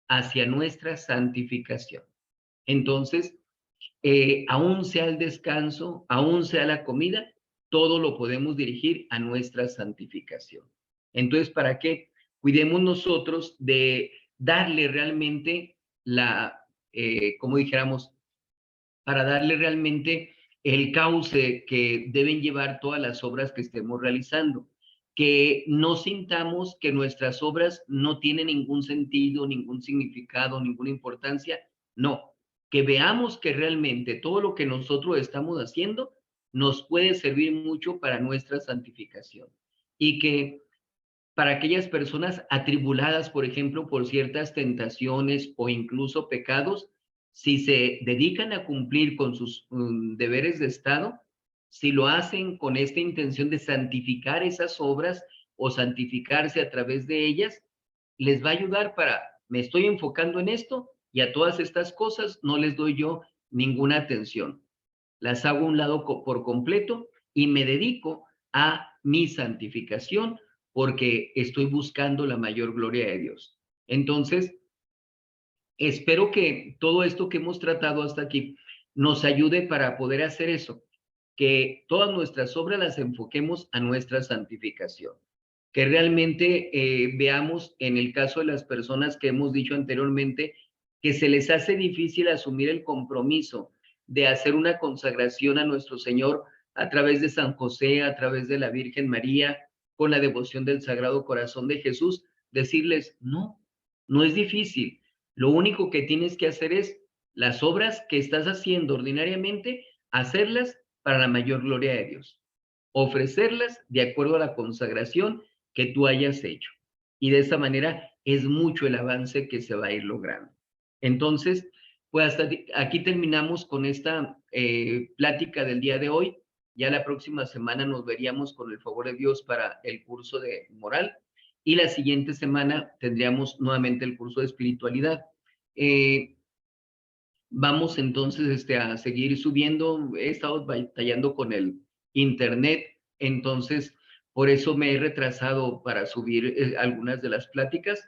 hacia nuestra santificación. Entonces, aún sea el descanso, aún sea la comida, todo lo podemos dirigir a nuestra santificación. Entonces, ¿para qué? Cuidemos nosotros de darle realmente como dijéramos, para darle realmente el cauce que deben llevar todas las obras que estemos realizando. Que no sintamos que nuestras obras no tienen ningún sentido, ningún significado, ninguna importancia. No, que veamos que realmente todo lo que nosotros estamos haciendo nos puede servir mucho para nuestra santificación. Y que para aquellas personas atribuladas, por ejemplo, por ciertas tentaciones o incluso pecados, si se dedican a cumplir con sus deberes de Estado, si lo hacen con esta intención de santificar esas obras o santificarse a través de ellas, les va a ayudar me estoy enfocando en esto y a todas estas cosas no les doy yo ninguna atención. Las hago a un lado por completo y me dedico a mi santificación porque estoy buscando la mayor gloria de Dios. Entonces, espero que todo esto que hemos tratado hasta aquí nos ayude para poder hacer eso, que todas nuestras obras las enfoquemos a nuestra santificación, que realmente veamos en el caso de las personas que hemos dicho anteriormente, que se les hace difícil asumir el compromiso de hacer una consagración a nuestro Señor a través de San José, a través de la Virgen María, con la devoción del Sagrado Corazón de Jesús, decirles, no, no es difícil. Lo único que tienes que hacer es las obras que estás haciendo ordinariamente, hacerlas para la mayor gloria de Dios. Ofrecerlas de acuerdo a la consagración que tú hayas hecho. Y de esa manera es mucho el avance que se va a ir logrando. Entonces, pues hasta aquí terminamos con esta plática del día de hoy. Ya la próxima semana nos veríamos con el favor de Dios para el curso de moral y la siguiente semana tendríamos nuevamente el curso de espiritualidad. Vamos entonces a seguir subiendo. He estado batallando con el internet, entonces por eso me he retrasado para subir algunas de las pláticas,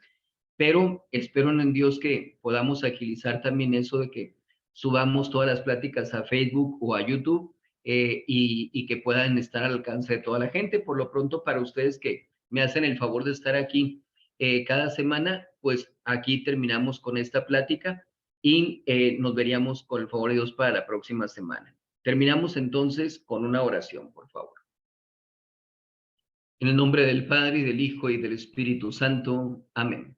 pero espero en Dios que podamos agilizar también eso de que subamos todas las pláticas a Facebook o a YouTube y que puedan estar al alcance de toda la gente. Por lo pronto, para ustedes que me hacen el favor de estar aquí cada semana, pues aquí terminamos con esta plática y nos veríamos con el favor de Dios para la próxima semana. Terminamos entonces con una oración, por favor. En el nombre del Padre, y del Hijo, y del Espíritu Santo. Amén.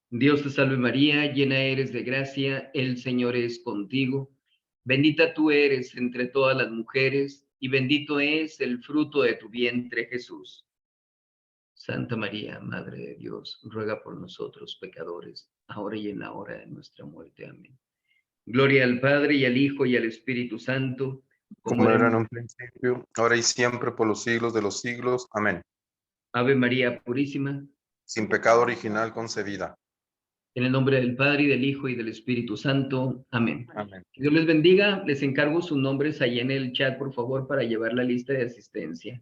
Dios te salve María, llena eres de gracia, el Señor es contigo. Bendita tú eres entre todas las mujeres, y bendito es el fruto de tu vientre, Jesús. Santa María, Madre de Dios, ruega por nosotros pecadores, ahora y en la hora de nuestra muerte. Amén. Gloria al Padre, y al Hijo, y al Espíritu Santo, como era en un principio, ahora y siempre, por los siglos de los siglos. Amén. Ave María Purísima, sin pecado original concebida. en el nombre del Padre, y del Hijo, y del Espíritu Santo. Amén. Amén. Que Dios les bendiga. Les encargo sus nombres ahí en el chat, por favor, para llevar la lista de asistencia.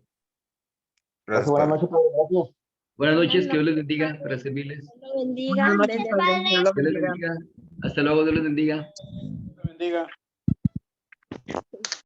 Gracias, buenas Padre. noches, Padre. Gracias. Buenas noches, que Dios les bendiga para servirles. Dios lo bendiga. Buenas noches, Desde Padre. Dios lo Dios les bendiga. bendiga. Hasta luego, Dios les bendiga. Bendiga.